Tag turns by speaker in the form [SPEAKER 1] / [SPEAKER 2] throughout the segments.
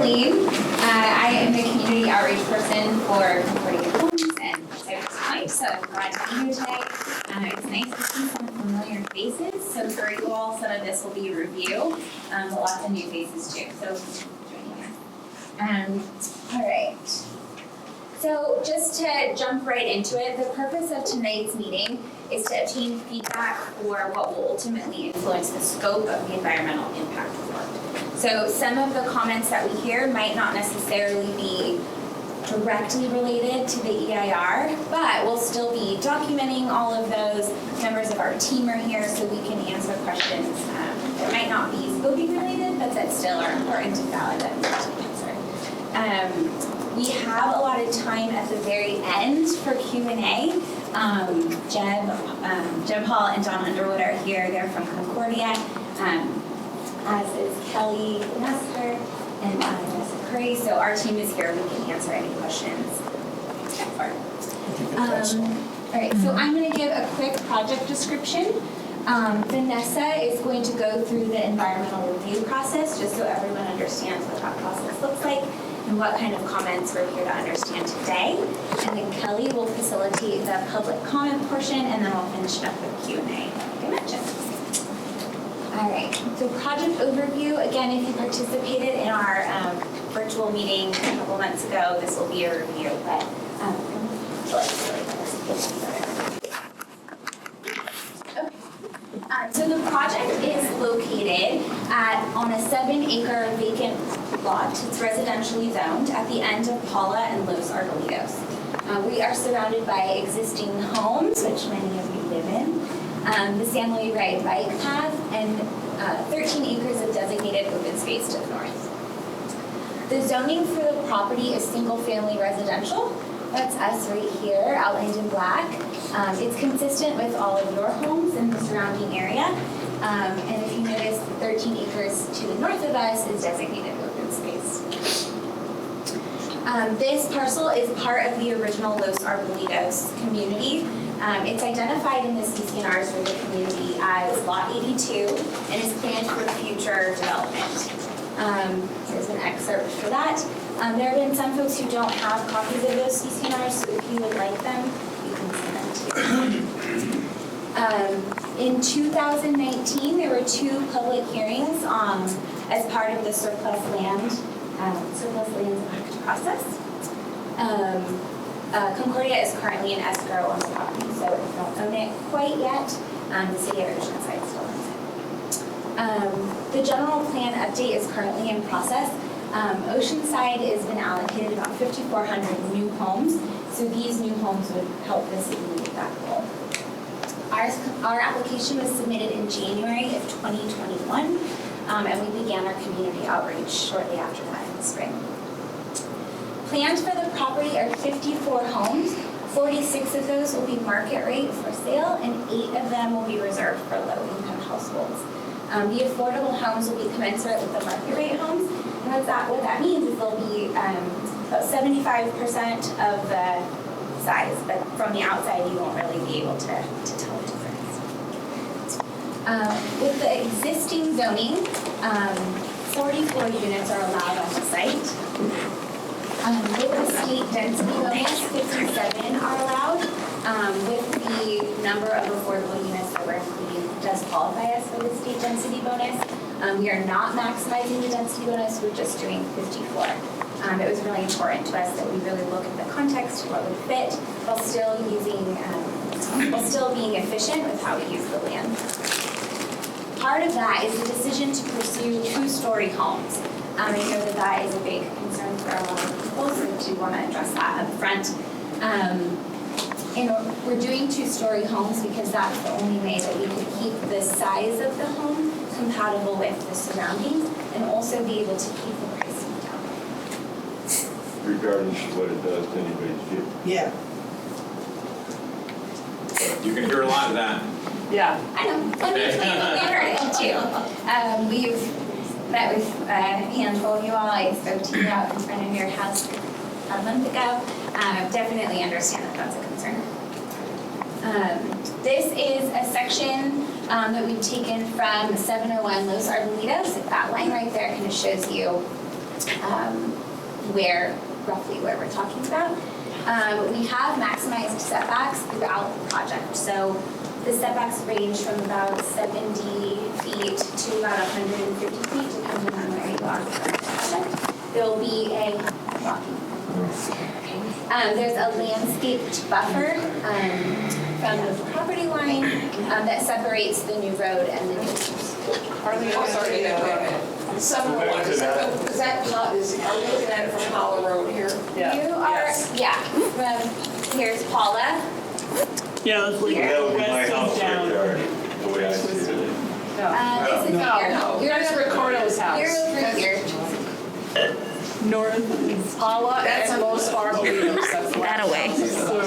[SPEAKER 1] Colleen. I am the community outreach person for Concordia Homes and Cypress, so I'm glad to be here today. It's nice to see some familiar faces. So for you all, some of this will be a review, but lots of new faces too. So joining us. All right. So just to jump right into it, the purpose of tonight's meeting is to obtain feedback for what will ultimately influence the scope of the environmental impact report. So some of the comments that we hear might not necessarily be directly related to the EIR, but we'll still be documenting all of those. Members of our team are here so we can answer questions that might not be scoping related, but that still are important and valid that we need to answer. We have a lot of time at the very end for Q&A. Jeb Hall and Don Underwood are here. They're from Concordia, as is Kelly Nestor and Vanessa Curry. So our team is here. We can answer any questions. All right, so I'm going to give a quick project description. Vanessa is going to go through the environmental review process just so everyone understands what that process looks like and what kind of comments we're here to understand today. And then Kelly will facilitate the public comment portion, and then we'll finish it up with Q&A, like I mentioned. All right, so project overview. Again, if you participated in our virtual meeting a couple months ago, this will be a review, but so the project is located on a 7-acre vacant lot. It's residentially zoned at the end of Paula and Los Arbolitos. We are surrounded by existing homes, which many of you live in, the San Luis Ride bike path, and 13 acres of designated open space to the north. The zoning for the property is single-family residential. That's us right here, outlined in black. It's consistent with all of your homes in the surrounding area. And if you notice, 13 acres to the north of us is designated open space. This parcel is part of the original Los Arbolitos community. It's identified in the CCNRs for the community as Lot 82 and is planned for future development. Here's an excerpt for that. There have been some folks who don't have copies of those CCNRs, so if you would like them, you can send them to me. In 2019, there were 2 public hearings as part of the Surplus Lands Act process. Concordia is currently in escrow on the property, so if you don't own it quite yet, the city of Oceanside still owns it. The general plan update is currently in process. Oceanside has been allocated about 5,400 new homes, so these new homes would help the city meet that goal. Our application was submitted in January of 2021, and we began our community outreach shortly after that in the spring. Plans for the property are 54 homes. 46 of those will be market rate for sale, and 8 of them will be reserved for low-income households. The affordable homes will be commensurate with the market rate homes, and what that means is they'll be about 75% of the size, but from the outside you won't really be able to tell the difference. With the existing zoning, 44 units are allowed on the site. With the state density bonus, 57 are allowed. With the number of affordable units that we're including does qualify us for the state density bonus. We are not maximizing the density bonus, we're just doing 54. It was really important to us that we really look at the context, what would fit, while still being efficient with how we use the land. Part of that is the decision to pursue 2-story homes. I know that is a big concern for a lot of people, so we do want to address that up front. And we're doing 2-story homes because that's the only way that we could keep the size of the home compatible with the surroundings and also be able to keep the pricing down.
[SPEAKER 2] Regardless of what it does to anybody's view.
[SPEAKER 3] Yeah.
[SPEAKER 4] You can hear a lot of that.
[SPEAKER 1] Yeah. I know. And we've heard it too. We've met with a handful of you all. I spoke to you out in front of your house a month ago. Definitely understand that that's a concern. This is a section that we've taken from 701 Los Arbolitos. That line right there kind of shows you roughly where we're talking about. We have maximized setbacks throughout the project. So the setbacks range from about 70 feet to about 150 feet, depending on where you are for the project. There will be there's a landscaped buffer from the property line that separates the new road and the new
[SPEAKER 3] Harley, I'm sorry to interrupt. 701, is that not, are we looking at it from Hollow Road here?
[SPEAKER 1] You are, here's Paula.
[SPEAKER 5] Yeah, let's look
[SPEAKER 2] That would be my
[SPEAKER 5] west
[SPEAKER 2] house
[SPEAKER 5] and
[SPEAKER 2] right
[SPEAKER 5] down.
[SPEAKER 2] there, the way I see it.
[SPEAKER 1] This is
[SPEAKER 3] No,
[SPEAKER 1] here.
[SPEAKER 3] that's Ricardo's house.
[SPEAKER 1] You're over here.
[SPEAKER 5] North is
[SPEAKER 3] Paula and Los Arbolitos.
[SPEAKER 6] That away.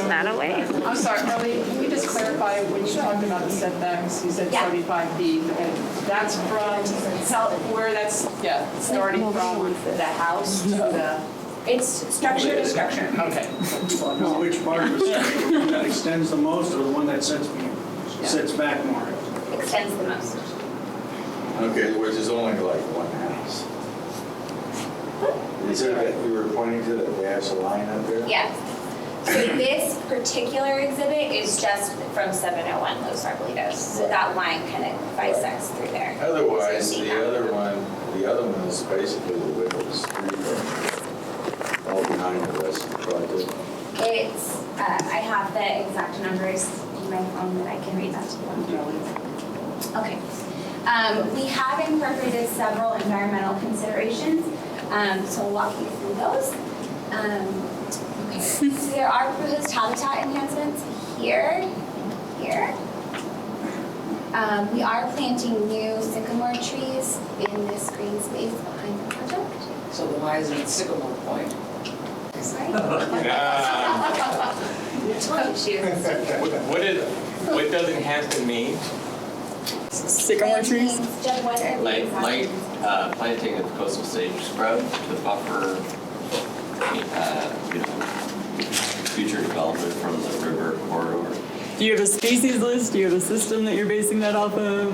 [SPEAKER 6] That away.
[SPEAKER 3] I'm sorry, Harley, can you just clarify when you talked about the setbacks, you said
[SPEAKER 1] Yeah.
[SPEAKER 3] 75 feet, and that's from, where that's, starting from the house to the,
[SPEAKER 1] It's structure to structure.
[SPEAKER 3] okay.
[SPEAKER 7] Which part of the structure that extends the most, or the one that sits back more?
[SPEAKER 1] Extends the most.
[SPEAKER 2] Okay, which is only like one house. Is it that you were pointing to the dash line up there?
[SPEAKER 1] Yes. So this particular exhibit is just from 701 Los Arbolitos. So that line kind of bisects through there.
[SPEAKER 2] Otherwise,
[SPEAKER 1] So you see
[SPEAKER 2] the
[SPEAKER 1] that.
[SPEAKER 2] other one is basically the width of the street, all behind the rest of the project.
[SPEAKER 1] It's, I have the exact numbers in my phone that I can read that to you. Okay. We have incorporated several environmental considerations, so we'll walk you through those. Okay. So there are proposed habitat enhancements here. We are planting new sycamore trees in this green space behind the project.
[SPEAKER 3] So why is it Sycamore Point?
[SPEAKER 1] Sorry?
[SPEAKER 4] What does enhancement mean?
[SPEAKER 5] sycamore trees.
[SPEAKER 1] Just what are the
[SPEAKER 8] Light
[SPEAKER 1] exact-
[SPEAKER 8] planting of coastal sage scrub to buffer, future development from the river corridor.
[SPEAKER 5] Do you have a species list? Do you have a system that you're basing that off of?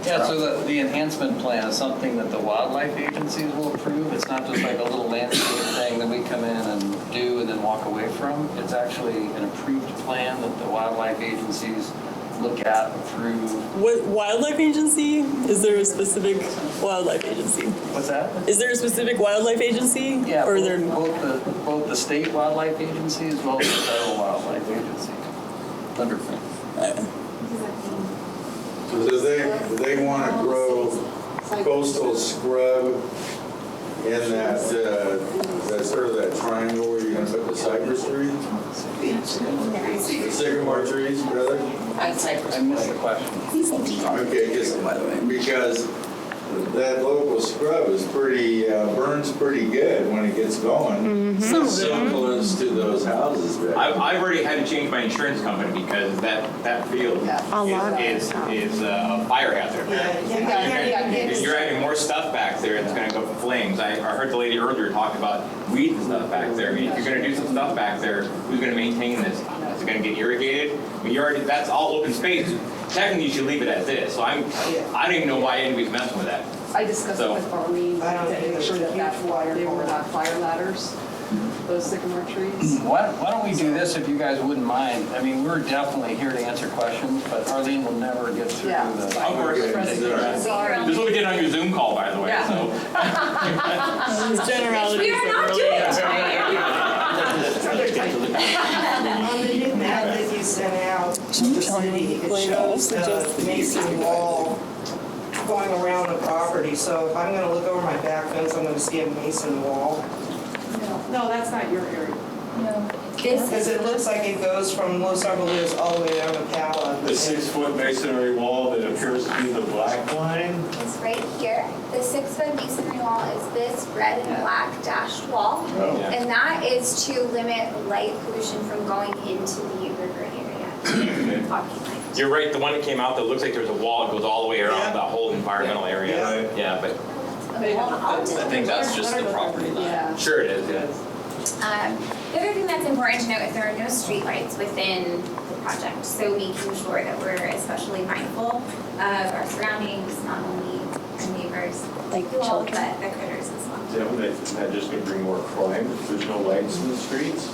[SPEAKER 9] Yeah, so the enhancement plan is something that the wildlife agencies will approve. It's not just like a little landscape thing that we come in and do and then walk away from. It's actually an approved plan that the wildlife agencies look at, approve.
[SPEAKER 5] What wildlife agency? Is there a specific wildlife agency?
[SPEAKER 9] What's that?
[SPEAKER 5] Is there a specific wildlife agency?
[SPEAKER 9] Yeah,
[SPEAKER 5] Or are there?
[SPEAKER 9] both the state wildlife agency as well as the federal wildlife agency. Wonderful.
[SPEAKER 2] So do they want to grow coastal scrub in that sort of that triangle where you're going to put the cypress trees? The sycamore trees, brother?
[SPEAKER 3] And Cypress.
[SPEAKER 9] I missed the question.
[SPEAKER 2] Okay, because that local scrub is burns pretty good when it gets going. Similar to those houses there.
[SPEAKER 4] I've already had to change my insurance company because that field is a fire hazard. If you're adding more stuff back there, it's going to go for flames. I heard the lady earlier talk about weeds and stuff back there. I mean, if you're going to do some stuff back there, who's going to maintain this? Is it going to get irrigated? I mean, that's all open space. Technically, you should leave it as is. So I don't even know why anybody's messing with that.
[SPEAKER 3] I discussed it with Arlene, to make sure that they were not fire ladders, those sycamore trees.
[SPEAKER 9] Why don't we do this if you guys wouldn't mind? I mean, we're definitely here to answer questions, but Arlene will never get through
[SPEAKER 3] Yeah.
[SPEAKER 9] the.
[SPEAKER 4] Of course. This is what we did on your Zoom call, by the way.
[SPEAKER 3] Yeah.
[SPEAKER 4] So.
[SPEAKER 5] These generalities
[SPEAKER 1] We are not doing it
[SPEAKER 10] On the new map that you sent out, the city, it shows the mason wall going around the property. So if I'm going to look over my back fence, I'm going to see a mason wall.
[SPEAKER 3] No, that's not your area.
[SPEAKER 1] No. This
[SPEAKER 10] Because it looks like it goes from Los Arbolitos all the way down to Pala.
[SPEAKER 2] The 6-foot masonry wall that appears to be the black line?
[SPEAKER 1] is right here. The 6-foot masonry wall is this red and black dashed wall.
[SPEAKER 2] Oh.
[SPEAKER 1] And that is to limit light pollution from going into the river area. Talking like.
[SPEAKER 4] You're right, the one that came out that looks like there's a wall that goes all the way around the whole environmental area.
[SPEAKER 2] Yeah.
[SPEAKER 4] Yeah, but
[SPEAKER 8] I think that's just the property line.
[SPEAKER 3] Yeah.
[SPEAKER 4] sure it is, yeah.
[SPEAKER 1] The other thing that's important to note is there are no streetlights within the project, so making sure that we're especially mindful of our surroundings, not only the neighbors,
[SPEAKER 6] Like
[SPEAKER 1] you all,
[SPEAKER 6] children.
[SPEAKER 1] but the critters as well.
[SPEAKER 11] Yeah, but isn't that just gonna bring more crime if there's no lights in the streets?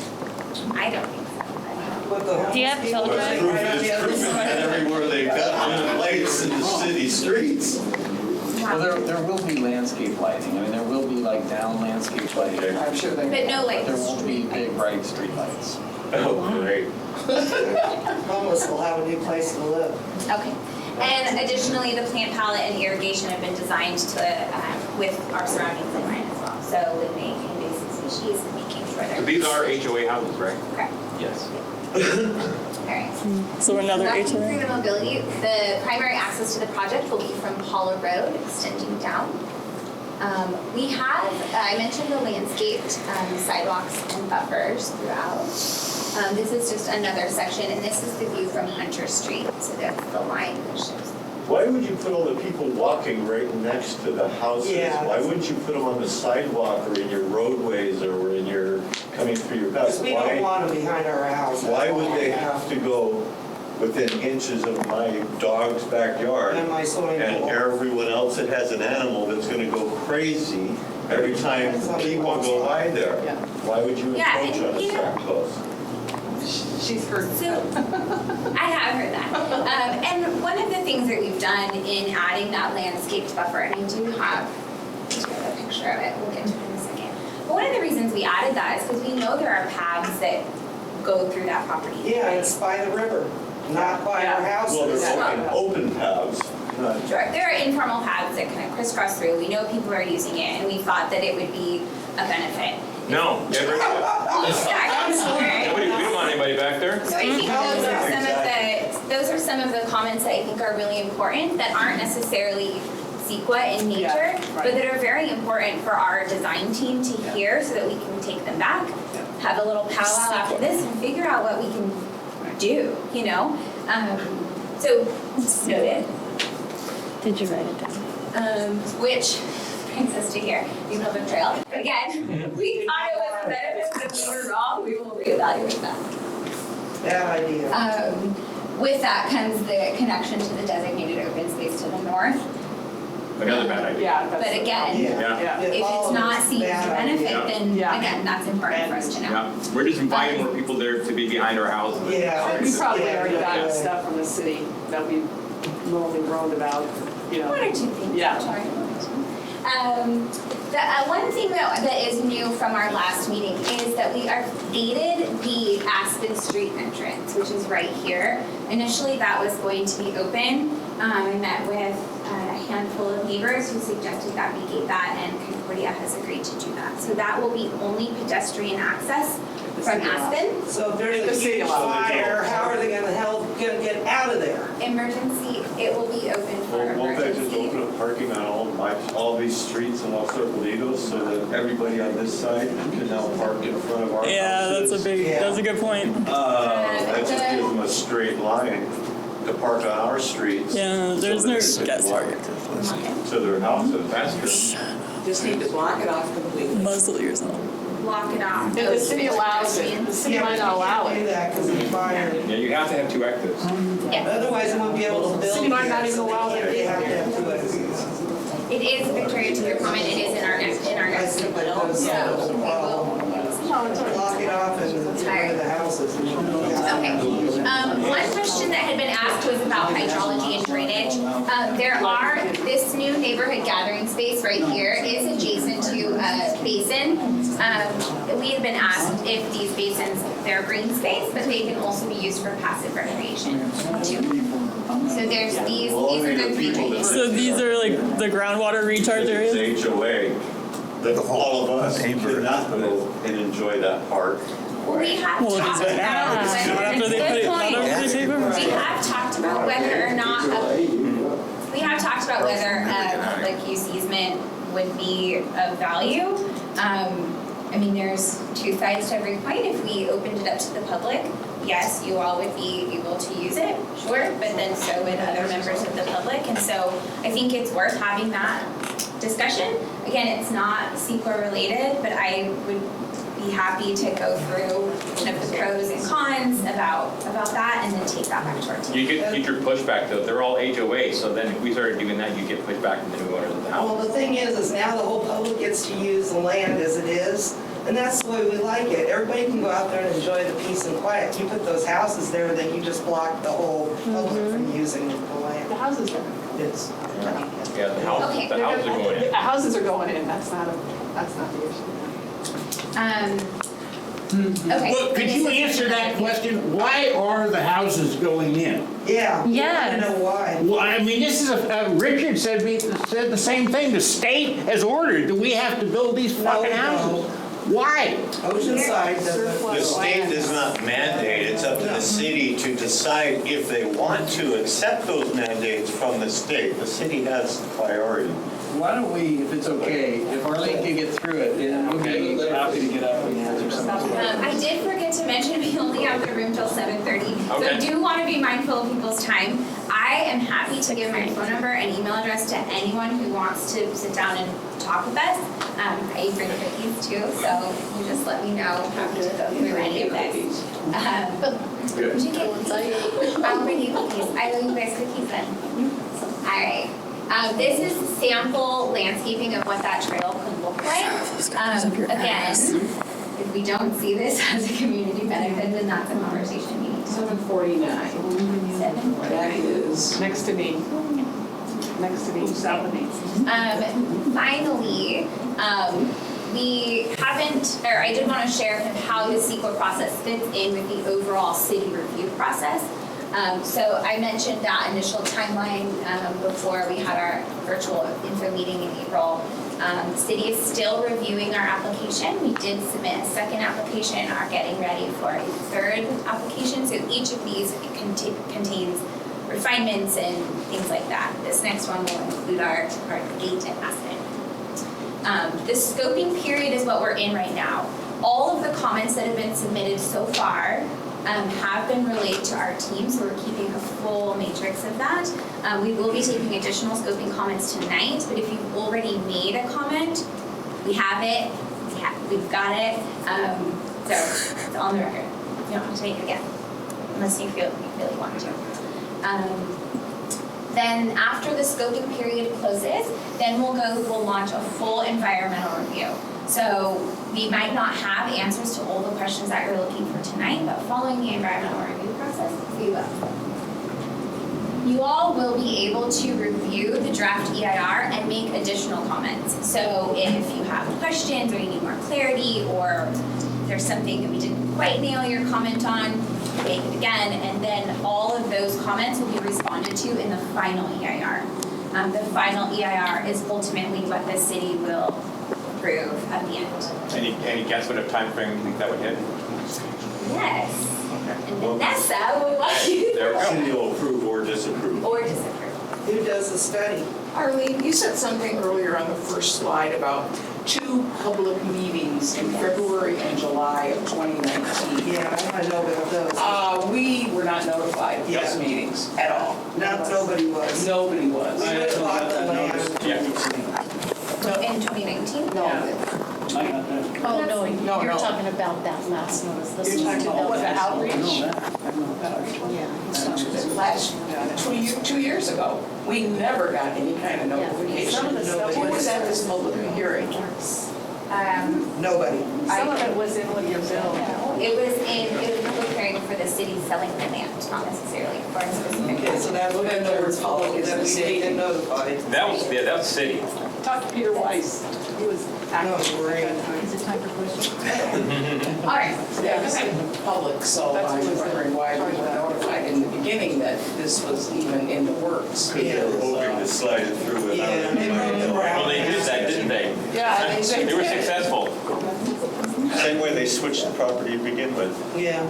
[SPEAKER 1] I don't think so.
[SPEAKER 10] With the
[SPEAKER 6] Do you have
[SPEAKER 10] homeless people
[SPEAKER 6] children?
[SPEAKER 10] right on the other side.
[SPEAKER 11] Everywhere they've got lights in the city streets.
[SPEAKER 9] Well, there will be landscape lighting. I mean, there will be like down landscape lighting. I'm sure they.
[SPEAKER 1] But no
[SPEAKER 9] But there
[SPEAKER 1] lights.
[SPEAKER 9] won't be big bright street lights.
[SPEAKER 11] Oh, great.
[SPEAKER 10] Homeless will have a new place to live.
[SPEAKER 1] Okay. And additionally, the plant palette and irrigation have been designed to, with our surroundings in mind as well. So limiting invasive species and making sure
[SPEAKER 4] So
[SPEAKER 1] they're.
[SPEAKER 4] these are HOA houses, right?
[SPEAKER 1] Correct.
[SPEAKER 4] Yes.
[SPEAKER 1] All right.
[SPEAKER 5] So another
[SPEAKER 1] Walking through
[SPEAKER 5] HOA?
[SPEAKER 1] the mobility, the primary access to the project will be from Paula Road, extending down. We have, I mentioned the landscaped sidewalks and buffers throughout. This is just another section, and this is the view from Hunter Street, so that's the line that shows.
[SPEAKER 11] Why would you put all the people walking right next to the houses?
[SPEAKER 10] Yeah.
[SPEAKER 11] Why wouldn't you put them on the sidewalk or in your roadways or in your, coming through your house?
[SPEAKER 10] Because we don't want them behind our house.
[SPEAKER 11] Why would they have to go within inches of my dog's backyard?
[SPEAKER 10] And my swimming
[SPEAKER 11] And
[SPEAKER 10] pool.
[SPEAKER 11] everyone else that has an animal that's gonna go crazy every time people go by there?
[SPEAKER 3] Yeah.
[SPEAKER 11] Why would you
[SPEAKER 1] Yeah,
[SPEAKER 11] encroach
[SPEAKER 1] and
[SPEAKER 11] on
[SPEAKER 1] you
[SPEAKER 11] us
[SPEAKER 1] know-
[SPEAKER 11] that close?
[SPEAKER 3] She's heard.
[SPEAKER 1] So, I have heard that. And one of the things that we've done in adding that landscaped buffer, and I do have a picture of it, we'll get to it in a second. But one of the reasons we added that is because we know there are paths that go through that property.
[SPEAKER 10] Yeah, it's by the river, not by our houses.
[SPEAKER 11] Well, they're open paths, not
[SPEAKER 1] Sure, there are informal paths that kind of crisscross through. We know people are using it, and we thought that it would be a benefit.
[SPEAKER 4] No, never. Nobody, we don't want anybody back there.
[SPEAKER 1] So I think those are some of the comments that I think are really important that aren't necessarily CEQA in nature,
[SPEAKER 3] Yeah, right.
[SPEAKER 1] but that are very important for our design team to hear so that we can take them back, have a little powwow after this and figure out what we can do, you know? So noted.
[SPEAKER 6] Did you write it down?
[SPEAKER 1] Which brings us to here, the public trail. Again, we thought it was a benefit, if we were wrong, we will reevaluate that.
[SPEAKER 10] Bad idea.
[SPEAKER 1] With that comes the connection to the designated open space to the north.
[SPEAKER 4] Another bad idea.
[SPEAKER 3] Yeah. that's-
[SPEAKER 1] But again,
[SPEAKER 4] Yeah.
[SPEAKER 1] if it's not seen as a benefit, then
[SPEAKER 3] Yeah.
[SPEAKER 1] again, that's important for us to know.
[SPEAKER 4] Yeah, we're just inviting more people there to be behind our houses.
[SPEAKER 10] Yeah.
[SPEAKER 3] We probably already
[SPEAKER 10] Yeah.
[SPEAKER 3] got stuff from the city that we normally wrote about, you know.
[SPEAKER 1] One or two things.
[SPEAKER 3] Yeah.
[SPEAKER 1] Sorry. The one thing that is new from our last meeting is that we updated the Aspen Street entrance, which is right here. Initially, that was going to be open. I met with a handful of neighbors who suggested that we gate that, and Concordia has agreed to do that. So that will be only pedestrian access from Aspen.
[SPEAKER 10] So if there's
[SPEAKER 3] The
[SPEAKER 10] a
[SPEAKER 3] city
[SPEAKER 10] huge
[SPEAKER 3] allows it.
[SPEAKER 10] fire, how are they gonna get out of there?
[SPEAKER 1] Emergency, it will be open for
[SPEAKER 11] Well, won't that just
[SPEAKER 1] emergency.
[SPEAKER 11] open up parking on all these streets and all Circulitos so that everybody on this side can now park in front of our houses?
[SPEAKER 5] Yeah, that's a good point.
[SPEAKER 11] That just gives them a straight line to park on our streets.
[SPEAKER 5] Yeah, there's
[SPEAKER 11] so
[SPEAKER 5] no
[SPEAKER 11] that they can
[SPEAKER 5] guest
[SPEAKER 11] walk
[SPEAKER 5] parking.
[SPEAKER 11] to their houses. That's true.
[SPEAKER 10] Just need to block it off completely.
[SPEAKER 5] Muzzle yourself.
[SPEAKER 1] Block it off.
[SPEAKER 3] If the city allows it, the city might not allow
[SPEAKER 10] Do
[SPEAKER 3] it.
[SPEAKER 10] that because of the fire.
[SPEAKER 4] Yeah, you have to have two exits.
[SPEAKER 1] Yeah.
[SPEAKER 10] Otherwise, we won't be able to build.
[SPEAKER 3] City might not
[SPEAKER 10] here,
[SPEAKER 3] even
[SPEAKER 10] so
[SPEAKER 3] allow
[SPEAKER 10] they
[SPEAKER 3] it.
[SPEAKER 10] have to have two exits.
[SPEAKER 1] It is, Victoria, to your comment, it is in our next
[SPEAKER 10] I think
[SPEAKER 1] middle,
[SPEAKER 10] that
[SPEAKER 1] so
[SPEAKER 10] does
[SPEAKER 1] we will.
[SPEAKER 10] block it off and get rid of the houses.
[SPEAKER 1] Okay. One question that had been asked was about hydrology and drainage. This new neighborhood gathering space right here is adjacent to a basin. We had been asked if these basins, they're green space, but they can also be used for passive recreation too. So there's these are the three drainage.
[SPEAKER 5] So these are like the groundwater recharge areas?
[SPEAKER 11] It's HOA, that all of us cannot go and enjoy that park.
[SPEAKER 1] We have
[SPEAKER 5] Well,
[SPEAKER 1] talked
[SPEAKER 5] is it now?
[SPEAKER 1] about
[SPEAKER 5] Not
[SPEAKER 1] whether,
[SPEAKER 5] after they put it, not after they pay for
[SPEAKER 1] we
[SPEAKER 5] it?
[SPEAKER 1] have talked about whether or not, we have talked about whether a public use easement would be of value. I mean, there's two sides to every coin. If we opened it up to the public, yes, you all would be able to use it, sure, but then so would other members of the public. And so I think it's worth having that discussion. again, it's not CEQA related, but I would be happy to go through kind of the pros and cons about that and then take that back to our team.
[SPEAKER 4] You get future pushback though. They're all HOA, so then if we started doing that, you get pushback from the new owners of the
[SPEAKER 10] Well,
[SPEAKER 4] house.
[SPEAKER 10] the thing is now the whole public gets to use the land as it is, and that's the way we like it. Everybody can go out there and enjoy the peace and quiet. You put those houses there, then you just block the whole public from using the land.
[SPEAKER 3] The houses are,
[SPEAKER 10] It's,
[SPEAKER 4] Yeah, the houses,
[SPEAKER 1] Okay.
[SPEAKER 4] the houses are going in.
[SPEAKER 3] the houses are going in, that's not the issue.
[SPEAKER 1] Okay.
[SPEAKER 12] Well, could you answer that question? Why are the houses going in?
[SPEAKER 10] yeah.
[SPEAKER 6] Yes.
[SPEAKER 10] I don't know why.
[SPEAKER 12] Well, I mean, this is Richard said the same thing. The state has ordered that we have to build these fucking houses. Why?
[SPEAKER 10] Oceanside doesn't.
[SPEAKER 11] The state does not mandate, it's up to the city to decide if they want to accept those mandates from the state. The city has priority.
[SPEAKER 9] Why don't we, if it's okay, if Arlene can get through it, then we'll be happy to get up and answer some of the
[SPEAKER 1] I did forget to mention we only have the room till 7:30, so I
[SPEAKER 4] Okay.
[SPEAKER 1] do want to be mindful of people's time. I am happy to give my phone number and email address to anyone who wants to sit down and talk with us. I bring cookies too, so you just let me know. I'm happy to go through any of this. Would you get cookies? I'll bring you cookies. I owe you guys cookies then. All right. This is sample landscaping of what that trail could look like. Again, if we don't see this as a community benefit, then that's a conversation we need to have.
[SPEAKER 3] 749.
[SPEAKER 1] 749.
[SPEAKER 3] That is next to me. Next to me, south of me.
[SPEAKER 1] Finally, we haven't, or I did want to share kind of how the CEQA process fits in with the overall city review process. So I mentioned that initial timeline before we had our virtual info meeting in April. The city is still reviewing our application. We did submit a second application, are getting ready for a third application. So each of these contains refinements and things like that. This next one will include our gate investment. The scoping period is what we're in right now. All of the comments that have been submitted so far have been relayed to our team, so we're keeping a full matrix of that. We will be taking additional scoping comments tonight, but if you've already made a comment, we have it, we've got it, so it's on the record. You don't have to make it again, unless you feel you really want to. Then after the scoping period closes, then we'll launch a full environmental review. So we might not have answers to all the questions that you're looking for tonight, but following the environmental review process, we will. You all will be able to review the draft EIR and make additional comments. So if you have questions or you need more clarity or there's something that we didn't quite nail your comment on, make it again, and then all of those comments will be responded to in the final EIR. The final EIR is ultimately what the city will approve at the end.
[SPEAKER 4] Any guess what time frame you think that would hit?
[SPEAKER 1] Yes. And Vanessa would like you
[SPEAKER 4] There we go.
[SPEAKER 11] City will approve or disapprove.
[SPEAKER 1] or disapprove.
[SPEAKER 10] Who does the study?
[SPEAKER 3] Arlene, you said something earlier on the first slide about 2 public meetings in February and July of 2019.
[SPEAKER 10] Yeah, I want to know about those.
[SPEAKER 3] We were not notified of those meetings at all.
[SPEAKER 10] Nobody was.
[SPEAKER 3] Nobody was.
[SPEAKER 10] We would have bought the land.
[SPEAKER 4] Yeah.
[SPEAKER 1] In 2019?
[SPEAKER 3] No.
[SPEAKER 6] Oh, no,
[SPEAKER 3] No.
[SPEAKER 6] you're talking about that last notice. This
[SPEAKER 3] You're
[SPEAKER 6] is
[SPEAKER 3] talking about the outreach?
[SPEAKER 6] Yeah.
[SPEAKER 3] Last, 2 years ago, we never got any kind of notification.
[SPEAKER 6] Some of the stuff
[SPEAKER 3] Who
[SPEAKER 6] was-
[SPEAKER 3] was at this public hearing?
[SPEAKER 10] Nobody.
[SPEAKER 6] Some of it was in Williamsville.
[SPEAKER 1] It was a public hearing for the city selling the land, not necessarily for a specific.
[SPEAKER 10] Okay, so that's what I know we're public, that we didn't get notified.
[SPEAKER 4] That was city.
[SPEAKER 3] Talk to Peter Weiss. He was active
[SPEAKER 10] No, great.
[SPEAKER 3] at that time.
[SPEAKER 6] Is it time for questions?
[SPEAKER 1] All right.
[SPEAKER 3] Yeah, this is public, so I was wondering why we were notified in the beginning that this was even in the works.
[SPEAKER 11] Because they were hoping to slide it through without
[SPEAKER 10] Yeah, they broke the ground.
[SPEAKER 4] Well, they did that, didn't they?
[SPEAKER 3] Yeah,
[SPEAKER 4] They were successful.
[SPEAKER 11] Same way they switched the property to begin with.
[SPEAKER 10] Yeah.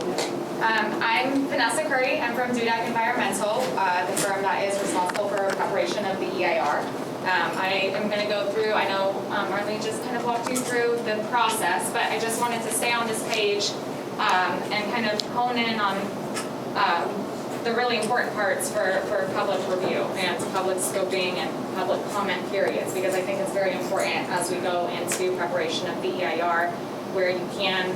[SPEAKER 13] I'm Vanessa Curry. I'm from Dudak Environmental, the firm that is responsible for preparation of the EIR. I am going to go through, I know Marlene just kind of walked you through the process, but I just wanted to stay on this page and kind of hone in on the really important parts for public review and public scoping and public comment periods, because I think it's very important as we go into preparation of the EIR, where you can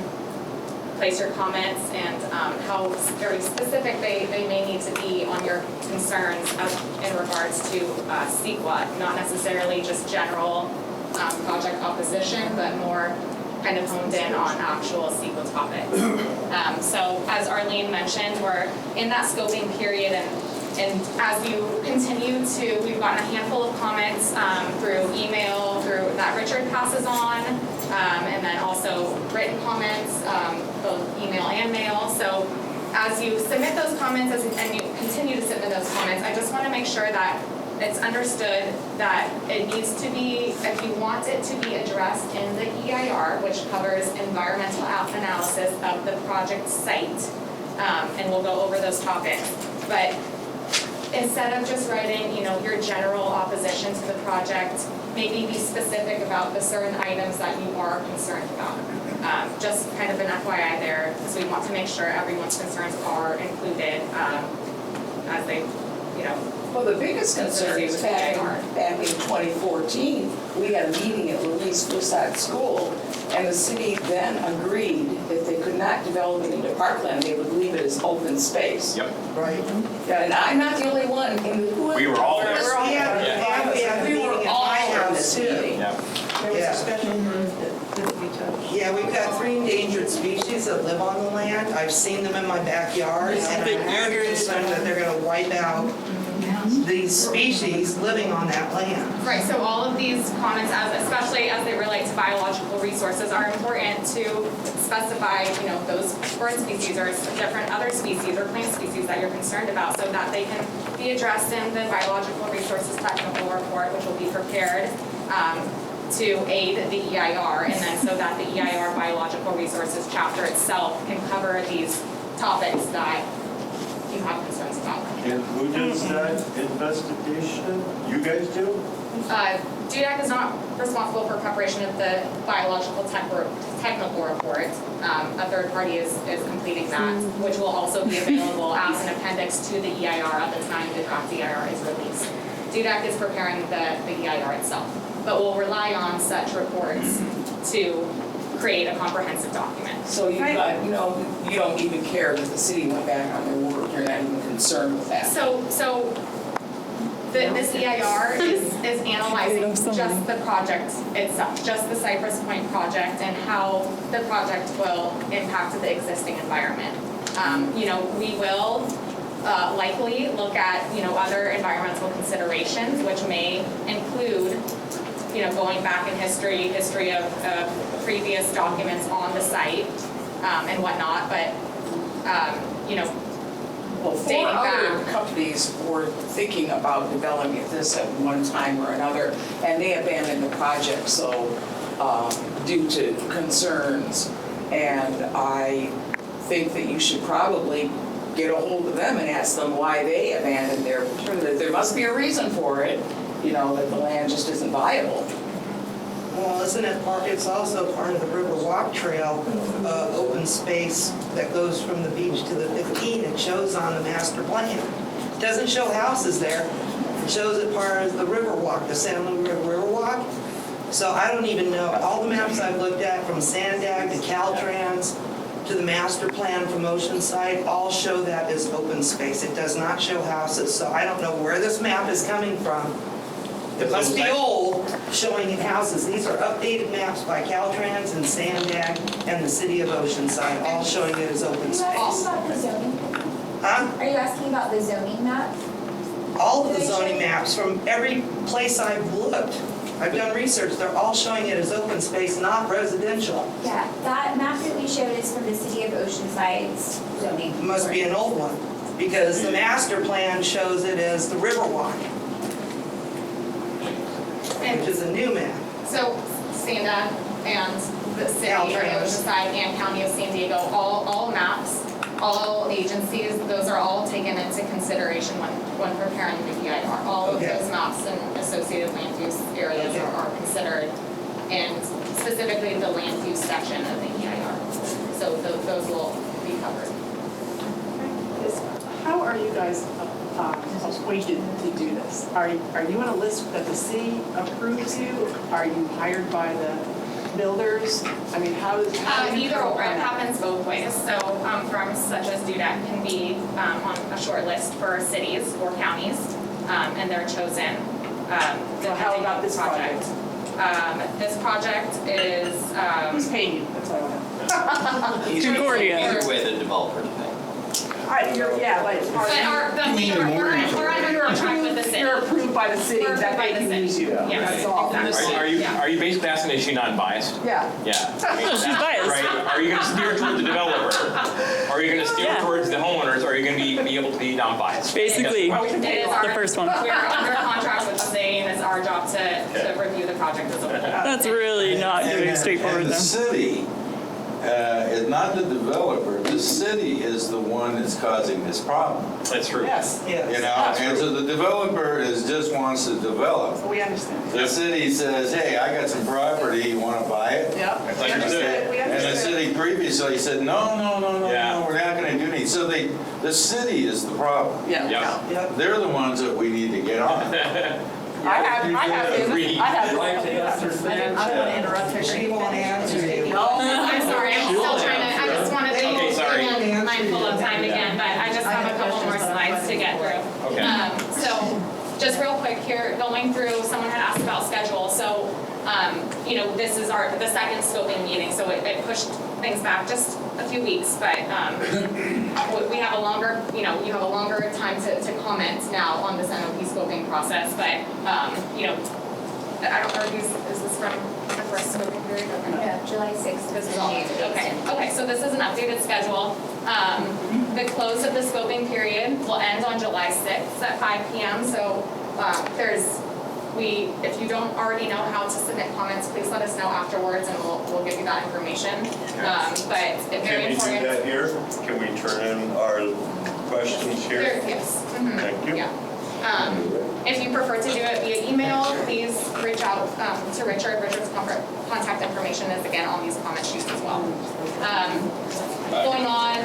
[SPEAKER 13] place your comments and how very specific they may need to be on your concerns in regards to CEQA, not necessarily just general project opposition, but more kind of honed in on actual CEQA topics. So as Arlene mentioned, we're in that scoping period, and as you continue to, we've gotten a handful of comments through email, through that Richard passes on, and then also written comments, both email and mail. So as you submit those comments and you continue to submit those comments, I just want to make sure that it's understood that it needs to be, if you want it to be addressed in the EIR, which covers environmental analysis of the project site, and we'll go over those topics. But instead of just writing, your general opposition to the project, maybe be specific about the certain items that you are concerned about. Just kind of an FYI there, because we want to make sure everyone's concerns are included as they,
[SPEAKER 3] Well, the biggest concern is back in 2014, we had a meeting at Louise Foussat School, and the city then agreed that they could not develop it into parkland, they would leave it as open space.
[SPEAKER 4] Yep.
[SPEAKER 10] Right.
[SPEAKER 3] Yeah, and I'm not the only one.
[SPEAKER 4] We were all there.
[SPEAKER 10] We were all
[SPEAKER 3] in this meeting.
[SPEAKER 4] Yeah.
[SPEAKER 10] There was a special group that couldn't be touched. Yeah, we've got 3 endangered species that live on the land. I've seen them in my backyard, and I'm very concerned that they're going to wipe out these species living on that land.
[SPEAKER 13] Right, so all of these comments, especially as they relate to biological resources, are important to specify, those bird species or different other species or plant species that you're concerned about, so that they can be addressed in the biological resources technical report, which will be prepared to aid the EIR, and then so that the EIR biological resources chapter itself can cover these topics that you have concerns about.
[SPEAKER 11] And who does that investigation? You guys do?
[SPEAKER 13] DUDAC is not responsible for preparation of the biological technical report. A third party is completing that, which will also be available as an appendix to the EIR at the time the draft EIR is released. DUDAC is preparing the EIR itself, but will rely on such reports to create a comprehensive document.
[SPEAKER 3] So you don't even care that the city went back on their word, you're not even concerned with that.
[SPEAKER 13] So this EIR is analyzing just the project itself, just the Cypress Point project and how the project will impact the existing environment. We will likely look at, other environmental considerations, which may include, going back in history of previous documents on the site and whatnot, but,
[SPEAKER 3] Well, 4 other companies were thinking about developing this at one time or another, and they abandoned the project, so due to concerns. And I think that you should probably get a hold of them and ask them why they abandoned their, there must be a reason for it, that the land just isn't viable.
[SPEAKER 10] Well, isn't it it's also part of the River Walk Trail, open space that goes from the beach to the 15. It shows on the master plan. It doesn't show houses there. It shows it part of the River Walk, the San Luis River Walk. So I don't even know. All the maps I've looked at, from Sandag to Caltrans to the master plan from Oceanside, all show that as open space. It does not show houses. So I don't know where this map is coming from. It must be old, showing houses. These are updated maps by Caltrans and Sandag and the city of Oceanside, all showing it as open space.
[SPEAKER 1] Are you asking about the zoning?
[SPEAKER 10] Huh?
[SPEAKER 1] Are you asking about the zoning map?
[SPEAKER 10] All of the zoning maps from every place I've looked. I've done research. They're all showing it as open space, not residential.
[SPEAKER 1] Yeah, that map that we showed is from the city of Oceanside's zoning.
[SPEAKER 10] It must be an old one, because the master plan shows it as the Riverwalk, which is a new map.
[SPEAKER 13] So Sanda and the city of Oceanside and County of San Diego, all maps, all agencies, those are all taken into consideration when preparing the EIR. All of those maps and associated land use areas are considered, and specifically the land use section of the EIR. So those will be covered.
[SPEAKER 6] How are you guys appointed to do this? Are you on a list that the city approves you? Are you hired by the builders? I mean, how is
[SPEAKER 13] Either or, it happens both ways. So firms such as Dudak can be on a short list for cities or counties, and they're chosen.
[SPEAKER 6] So how about this project?
[SPEAKER 13] This project is.
[SPEAKER 6] Who's paying you? That's what I want to know.
[SPEAKER 5] Concordia.
[SPEAKER 8] Either way, the developer to pay.
[SPEAKER 6] Yeah, but
[SPEAKER 13] We're under contract with the city.
[SPEAKER 6] You're approved by the city
[SPEAKER 13] We're
[SPEAKER 6] that
[SPEAKER 13] approved by
[SPEAKER 6] they
[SPEAKER 13] the
[SPEAKER 6] can
[SPEAKER 13] city.
[SPEAKER 6] use you.
[SPEAKER 13] Yes,
[SPEAKER 6] That's all.
[SPEAKER 13] exactly.
[SPEAKER 4] Are you basically asking, is she non-biased?
[SPEAKER 6] Yeah.
[SPEAKER 4] Yeah. I mean,
[SPEAKER 5] She's
[SPEAKER 4] that's
[SPEAKER 5] biased.
[SPEAKER 4] Right? Are you gonna steer toward the developer? Are you gonna steer
[SPEAKER 5] Yeah.
[SPEAKER 4] towards the homeowners? Or are you gonna be able to be non-biased?
[SPEAKER 5] Basically,
[SPEAKER 6] Well, we can pay
[SPEAKER 13] It is
[SPEAKER 6] you.
[SPEAKER 13] our,
[SPEAKER 5] the first one.
[SPEAKER 13] We're under contract with the city, and it's our job to review the project as a whole.
[SPEAKER 5] That's really not doing straightforward
[SPEAKER 2] And the
[SPEAKER 5] though.
[SPEAKER 2] city is not the developer. The city is the one that's causing this problem.
[SPEAKER 4] That's true.
[SPEAKER 6] Yes,
[SPEAKER 2] You
[SPEAKER 6] yes.
[SPEAKER 2] know, and so the developer just wants to develop.
[SPEAKER 6] We understand.
[SPEAKER 2] The city says, hey, I got some property, you want to buy it?
[SPEAKER 6] Yeah.
[SPEAKER 4] That's
[SPEAKER 6] We
[SPEAKER 4] like
[SPEAKER 6] understood. We
[SPEAKER 2] And the
[SPEAKER 6] understood.
[SPEAKER 2] city previously said, no,
[SPEAKER 4] Yeah.
[SPEAKER 2] we're not going to do anything. So the city is the problem.
[SPEAKER 6] Yeah.
[SPEAKER 4] Yeah.
[SPEAKER 10] Yep.
[SPEAKER 2] They're the ones that we need to get on.
[SPEAKER 6] I have. I don't want to interrupt her.
[SPEAKER 10] She won't answer you.
[SPEAKER 13] I'm sorry, I'm still trying to, I just wanted to
[SPEAKER 4] Okay, sorry.
[SPEAKER 13] be mindful of time again, but I just have a couple more slides to get through.
[SPEAKER 4] Okay.
[SPEAKER 13] So, just real quick here, going through, someone had asked about schedule, so, this is the second scoping meeting, so it pushed things back just a few weeks, but, we have a longer, you have a longer time to comment now on this NOP scoping process, but, I don't know, is this from the first scoping period? Okay.
[SPEAKER 1] Yeah, July 6th.
[SPEAKER 13] This is all, okay, so this is an updated schedule. The close of the scoping period will end on July 6th at 5 p.m. So if you don't already know how to submit comments, please let us know afterwards and we'll give you that information. But it's very important.
[SPEAKER 11] Can we do that here? Can we turn in our questions here?
[SPEAKER 13] Yes. Mhm.
[SPEAKER 11] Thank you.
[SPEAKER 13] Yeah. If you prefer to do it via email, please reach out to Richard. Richard's contact information is again on these comment sheets as well. Going on,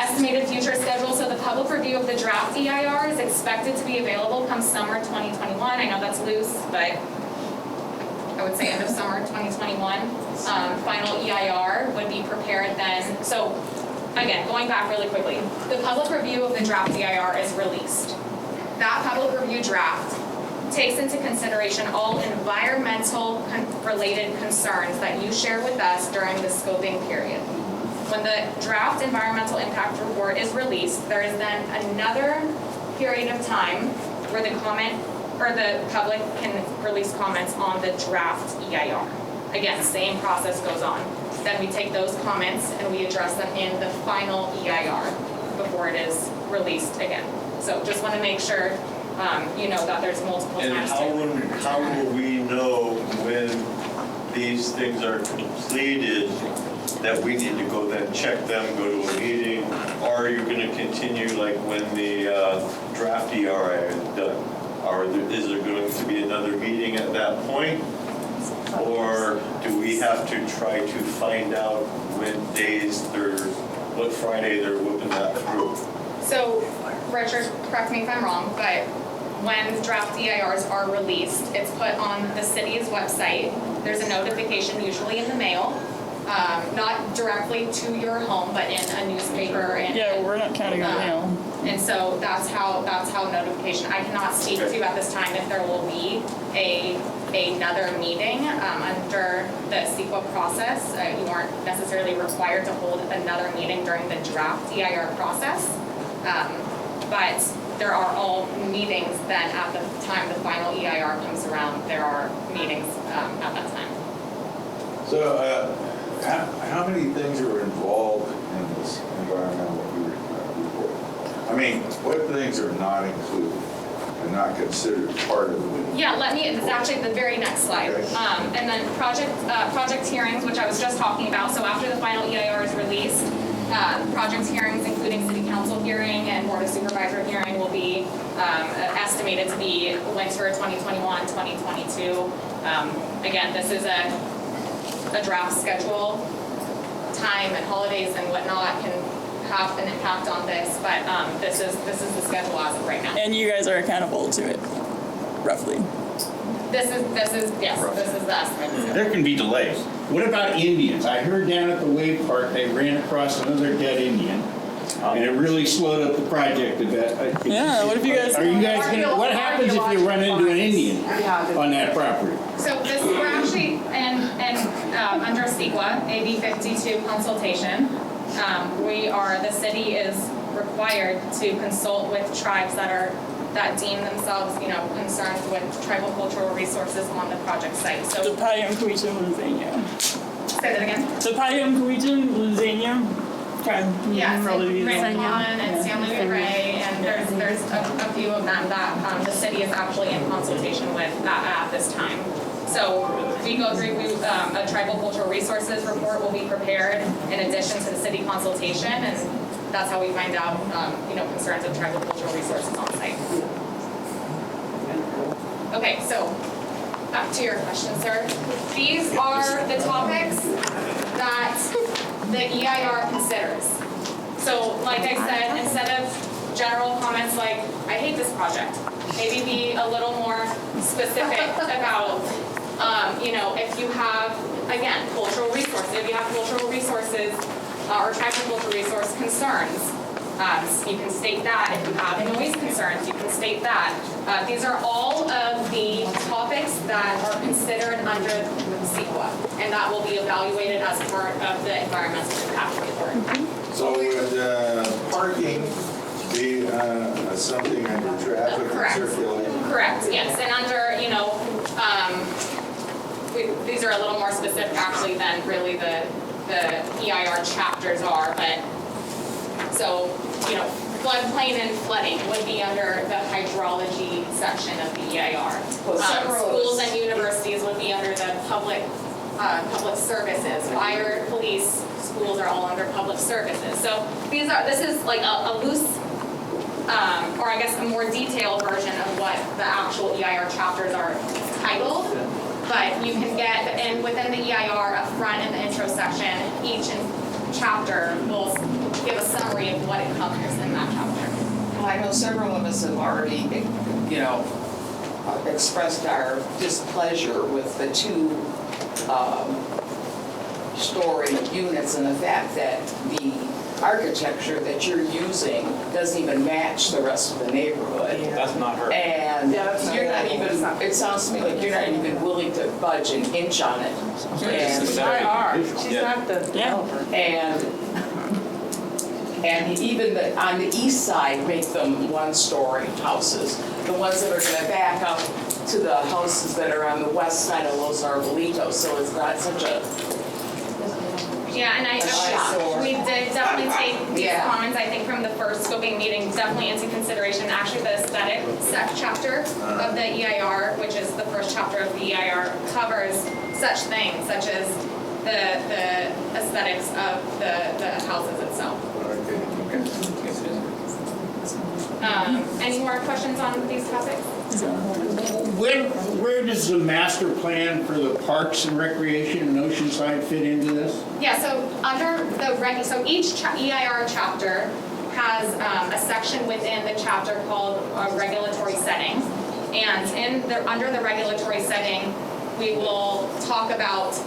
[SPEAKER 13] estimated future schedule. So the public review of the draft EIR is expected to be available come summer 2021. I know that's loose, but I would say end of summer 2021. Final EIR would be prepared then. So again, going back really quickly, the public review of the draft EIR is released. That public review draft takes into consideration all environmental related concerns that you share with us during the scoping period. When the draft environmental impact report is released, there is then another period of time where the public can release comments on the draft EIR. Again, same process goes on. Then we take those comments and we address them in the final EIR before it is released again. So just want to make sure you know that there's multiple
[SPEAKER 11] And
[SPEAKER 13] times.
[SPEAKER 11] how will we know when these things are completed that we need to go then check them, go to a meeting? Or are you going to continue like when the draft ERA is done? Is there going to be another meeting at that point? Or do we have to try to find out what Friday they're whipping that through?
[SPEAKER 13] So, Richard, correct me if I'm wrong, but when draft EIRs are released, it's put on the city's website. There's a notification usually in the mail, not directly to your home, but in a newspaper.
[SPEAKER 5] Yeah, we're not counting on mail.
[SPEAKER 13] And so that's how notification. I cannot speak to at this time if there will be another meeting under the CEQA process. You aren't necessarily required to hold another meeting during the draft EIR process. But there are all meetings then at the time the final EIR comes around. There are meetings at that time.
[SPEAKER 2] So how many things are involved in this environmental report? I mean, what things are not included and not considered part of it?
[SPEAKER 13] Yeah, it's actually the very next slide.
[SPEAKER 2] Okay.
[SPEAKER 13] And then project hearings, which I was just talking about. So after the final EIR is released, project hearings, including city council hearing and board of supervisor hearing, will be estimated to be winter 2021, 2022. Again, this is a draft schedule. Time and holidays and whatnot can have an impact on this, but this is the schedule as of right now.
[SPEAKER 5] And you guys are accountable to it, roughly.
[SPEAKER 13] This is the estimate.
[SPEAKER 12] There can be delays. What about Indians? I heard down at the Wave Park, they ran across another dead Indian, and it really slowed up the project a bit.
[SPEAKER 5] Yeah, what if you guys...
[SPEAKER 12] Are you guys gonna, what happens if you run into an Indian on that property?
[SPEAKER 13] So we're actually under CEQA, AB 52 consultation. The city is required to consult with tribes that deem themselves, concerned with tribal cultural resources on the project site. So
[SPEAKER 5] The Payam Kuichim Luzania.
[SPEAKER 13] say that again.
[SPEAKER 5] The Payam Kuichim Luzania.
[SPEAKER 13] Yes, Ray Kwan and San Luis Ray, and there's a few of them that the city is actually in consultation with at this time. So we go through, a tribal cultural resources report will be prepared in addition to the city consultation, and that's how we find out, concerns of tribal cultural resources on site. Okay, so back to your question, sir. These are the topics that the EIR considers. So like I said, instead of general comments like, I hate this project, maybe be a little more specific about, if you have, again, cultural resources, if you have cultural resources or tribal cultural resource concerns, you can state that. If you have noise concerns, you can state that. These are all of the topics that are considered under CEQA, and that will be evaluated as part of the environmental impact report.
[SPEAKER 2] So would parking be something under traffic and circulation?
[SPEAKER 13] Correct, yes, and under, these are a little more specific actually than really the EIR chapters are, but so, floodplain and flooding would be under the hydrology section of the EIR. Schools and universities would be under the public services. Fire, police, schools are all under public services. So this is like a loose, or I guess a more detailed version of what the actual EIR chapters are titled. But you can get, and within the EIR up front in the intro section, each chapter will give a summary of what it covers in that chapter.
[SPEAKER 3] Well, I know several of us have already, expressed our displeasure with the two-story units and the fact that the architecture that you're using doesn't even match the rest of the neighborhood.
[SPEAKER 4] That's not her.
[SPEAKER 3] And you're not even, it sounds to me like you're not even willing to budge an inch on it. And
[SPEAKER 6] She's not the developer. And even on the east side, make them one-story houses. The ones that are gonna back up to the houses that are on the west side of Los Arbolitos, so it's not such a
[SPEAKER 13] Yeah, and we did definitely take these comments, I think, from the first scoping meeting, definitely into consideration. Actually, the aesthetic chapter of the EIR, which is the first chapter of the EIR, covers such things, such as the aesthetics of the houses itself. Any more questions on these topics?
[SPEAKER 12] Where does the master plan for the parks and recreation in Oceanside fit into this?
[SPEAKER 13] Yeah, so under the so each EIR chapter has a section within the chapter called regulatory setting, and under the regulatory setting, we will talk about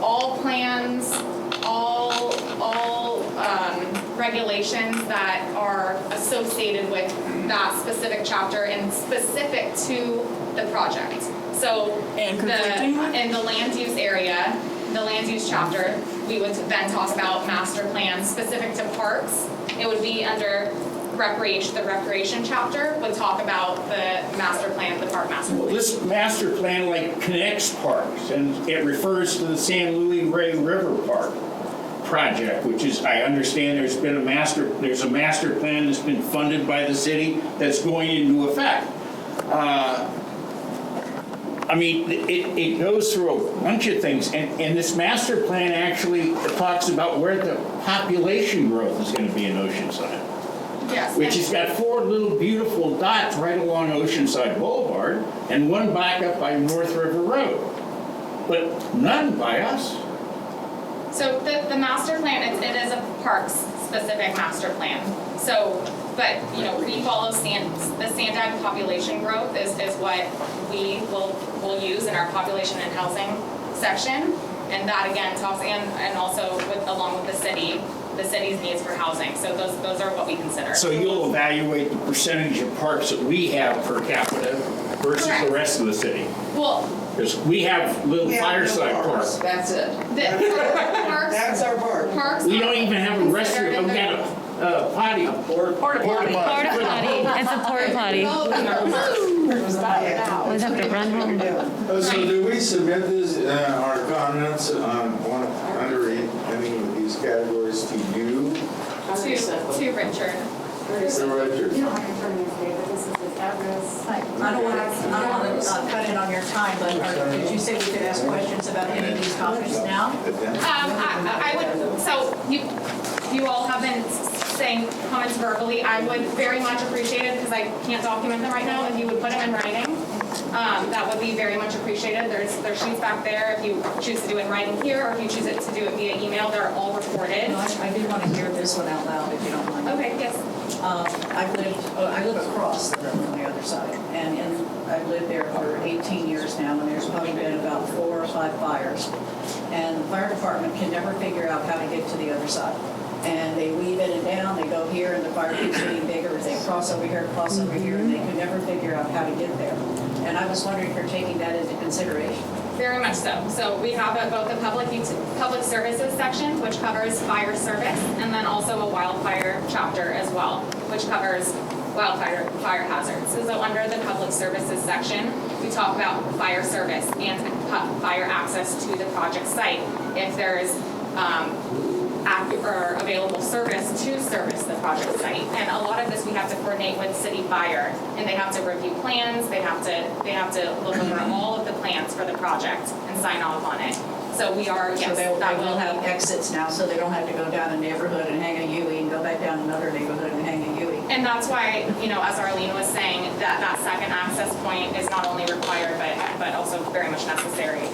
[SPEAKER 13] all plans, all regulations that are associated with that specific chapter and specific to the project. So in the land use area, the land use chapter, we would then talk about master plans specific to parks. It would be under recreation. The recreation chapter would talk about the master plan, the park master plan.
[SPEAKER 12] Well, this master plan connects parks, and it refers to the San Luis Rey River Park project, which is, I understand there's a master plan that's been funded by the city that's going into effect. It goes through a bunch of things, and this master plan actually talks about where the population growth is going to be in Oceanside.
[SPEAKER 13] Yes.
[SPEAKER 12] Which has got 4 little beautiful dots right along Oceanside Boulevard, and one back up by North River Road, but none by us.
[SPEAKER 13] So the master plan, it is a parks specific master plan. So, but, we follow the Sandag population growth is what we will use in our population and housing section. And that again talks, and also along with the city's needs for housing. So those are what we consider.
[SPEAKER 12] So you'll evaluate the percentage of parks that we have per capita versus
[SPEAKER 13] Correct.
[SPEAKER 12] the rest of the city?
[SPEAKER 13] Well,
[SPEAKER 12] Because we have little fireside parks.
[SPEAKER 3] That's it.
[SPEAKER 13] parks.
[SPEAKER 10] That's our park.
[SPEAKER 13] Parks.
[SPEAKER 12] We don't even have a restroom, we got a potty.
[SPEAKER 3] Porta potty.
[SPEAKER 14] Porta potty. It's a porta potty. Always have to run home.
[SPEAKER 2] So do we submit this, our comments under any of these categories to you?
[SPEAKER 13] To Richard.
[SPEAKER 2] To Richard?
[SPEAKER 15] You don't have to turn this day, but this is the address. I don't want to cut in on your time, but did you say we could ask questions about any of these topics now?
[SPEAKER 13] I would, so you all have been saying comments verbally. I would very much appreciate it, because I can't document them right now, if you would put them in writing. That would be very much appreciated. There's sheets back there if you choose to do it in writing here, or if you choose to do it via email. They're all recorded.
[SPEAKER 15] No, I did want to hear this one out loud, if you don't mind.
[SPEAKER 13] Okay, yes.
[SPEAKER 15] I live across the river on the other side, and I've lived there for 18 years now, and there's probably been about 4 or 5 fires. And the fire department can never figure out how to get to the other side. And they weave in and down, they go here, and the fire keeps getting bigger, they cross over here, and they could never figure out how to get there. And I was wondering if you're taking that into consideration.
[SPEAKER 13] Very much so. So we have both a public services section, which covers fire service, and then also a wildfire chapter as well, which covers fire hazards. So under the public services section, we talk about fire service and fire access to the project site. If there's or available service to service the project site. And a lot of this we have to coordinate with city fire, and they have to review plans, they have to look over all of the plans for the project and sign off on it. So we are, yes,
[SPEAKER 15] So they
[SPEAKER 13] that
[SPEAKER 15] will have exits now, so they don't have to go down a neighborhood and hang a UE and go back down another neighborhood and hang a UE.
[SPEAKER 13] And that's why, as Arlene was saying, that second access point is not only required, but also very much necessary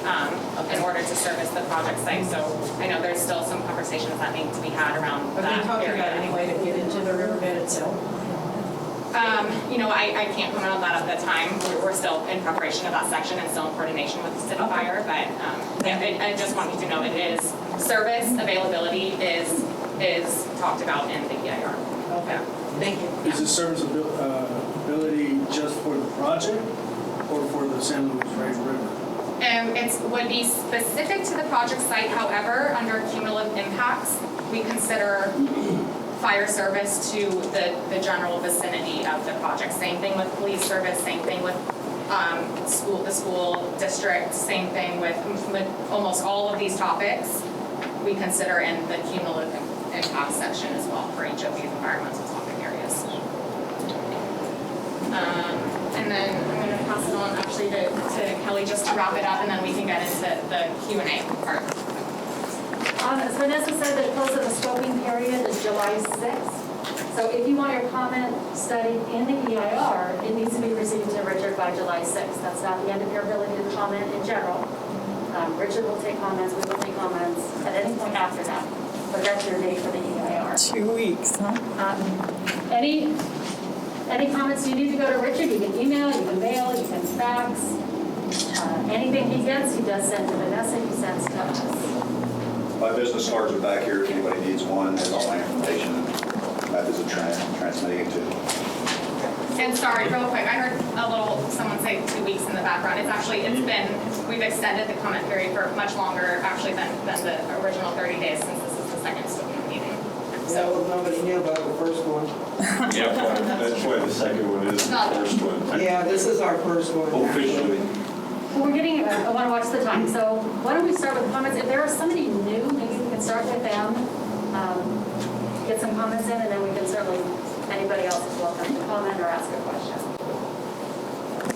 [SPEAKER 13] in order to service the project site. So I know there's still some conversations that need to be had around
[SPEAKER 15] Are
[SPEAKER 13] that
[SPEAKER 15] they talking
[SPEAKER 13] area.
[SPEAKER 15] about any way to get into the riverbed itself?
[SPEAKER 13] I can't comment on that at the time. We're still in preparation of that section and still in coordination with the city fire. But I just want you to know it is service availability is talked about in the EIR.
[SPEAKER 15] Okay. Thank you.
[SPEAKER 7] Is the serviceability just for the project or for the San Luis Rey River?
[SPEAKER 13] It would be specific to the project site. However, under cumulative impacts, we consider fire service to the general vicinity of the project. Same thing with police service, same thing with the school district, same thing with almost all of these topics we consider in the cumulative impact section as well for each of these environmental topic areas. And then I'm going to pass it on actually to Kelly just to wrap it up, and then we can get into the Q&A part.
[SPEAKER 15] As Vanessa said, the close of the scoping period is July 6th. So if you want your comment studied in the EIR, it needs to be received to Richard by July 6th. That's not the end of your ability to comment in general. Richard will take comments, we will take comments at any point after that. But that's your date for the EIR.
[SPEAKER 5] 2 weeks, huh?
[SPEAKER 15] Any comments you need to go to Richard, you can email, you can mail, you can fax. Anything he gets, he does send to Vanessa, he sends to us.
[SPEAKER 16] My business cards are back here if anybody needs one. Has all my information and methods of transmitting it to.
[SPEAKER 13] And sorry, real quick, I heard someone say 2 weeks in the background. We've extended the comment period for much longer actually than the original 30 days since this is the second scoping meeting.
[SPEAKER 10] So nobody knew about the first one.
[SPEAKER 11] Yeah, that's why the second one is the first one.
[SPEAKER 10] Yeah, this is our first one.
[SPEAKER 11] Officially.
[SPEAKER 15] Well, I want to watch the time, so why don't we start with comments? If there is somebody new, maybe we can start with them, get some comments in, and then we can certainly, anybody else is welcome to comment or ask a question.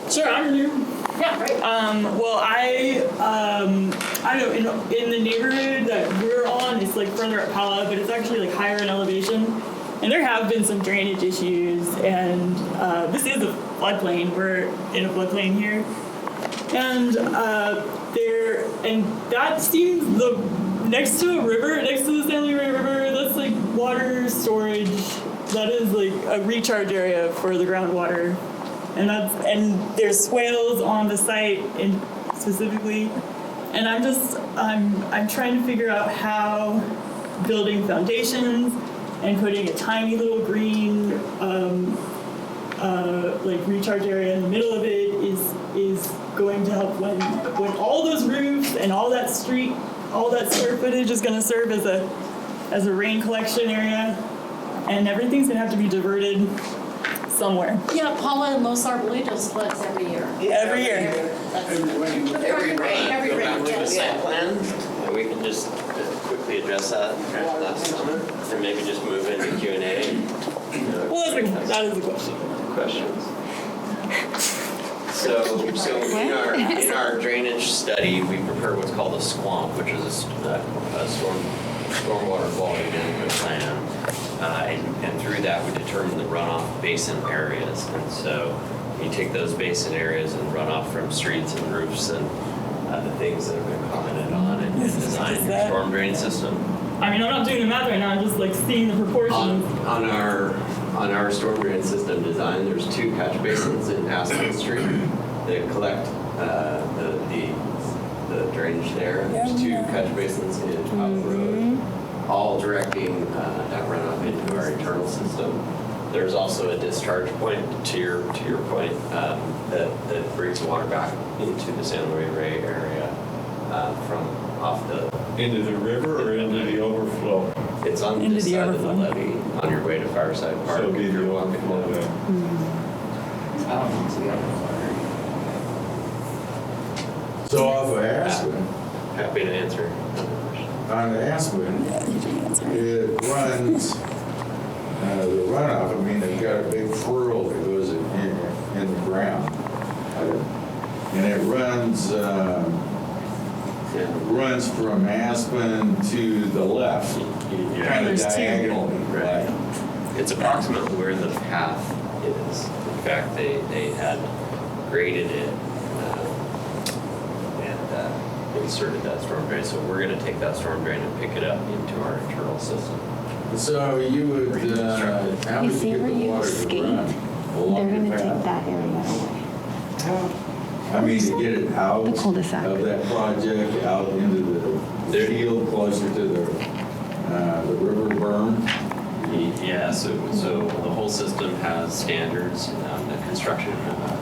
[SPEAKER 5] Sure, I'm new.
[SPEAKER 15] Yeah, great.
[SPEAKER 5] Well, I don't know, in the neighborhood that we're on, it's like further up Pala, but it's actually like higher in elevation. And there have been some drainage issues, and this is a floodplain. We're in a floodplain here. And that seems next to a river, next to the San Luis River, that's like water that is like a recharge area for the groundwater, and there's swales on the site specifically, and I'm trying to figure out how building foundations and putting a tiny little green like recharge area in the middle of it is going to help when all those roofs and all that square footage is going to serve as a rain collection area, and everything's going to have to be diverted somewhere.
[SPEAKER 15] Yeah, Paula and Los Arbolitos floods every year.
[SPEAKER 5] Every year.
[SPEAKER 15] Every rain.
[SPEAKER 8] Go back to the site plan, and we can just quickly address that last comment, and maybe just move into Q&A.
[SPEAKER 5] Well, that is the question.
[SPEAKER 8] Questions? So in our drainage study, we prepared what's called a SQUAMP, which is a stormwater quality management plan. And through that, we determine the runoff basin areas. And so you take those basin areas and runoff from streets and roofs and the things that have been commented on and design your storm drain system.
[SPEAKER 5] I mean, I'm not doing the math right now. I'm just like seeing the proportions.
[SPEAKER 8] On our storm drain system design, there's 2 catch basins in Aspen Street that collect the drainage there. And there's 2 catch basins in Top Road, all directing that runoff into our internal system. There's also a discharge point to your point that brings water back into the San Luis Rey area from off the
[SPEAKER 11] Into the river or into the overflow?
[SPEAKER 8] It's on this side of the levee on your way to Fireside Park.
[SPEAKER 11] So
[SPEAKER 8] if you're walking down.
[SPEAKER 9] I don't think it's the other.
[SPEAKER 2] So off of Aspen,
[SPEAKER 8] Happy to answer.
[SPEAKER 2] on Aspen, it runs, the runoff, I mean, they've got a big furrow that goes in the ground. And it runs from Aspen to the left, kind of diagonally.
[SPEAKER 8] Right. It's approximately where the path is. In fact, they had graded it and inserted that storm drain. So we're going to take that storm drain and pick it up into our internal system.
[SPEAKER 2] So you would, how would you get the water to run?
[SPEAKER 14] They're going to take that area away.
[SPEAKER 2] I mean, to get it out of that project, out into the field closer to the river berm.
[SPEAKER 8] Yeah, so the whole system has standards, the construction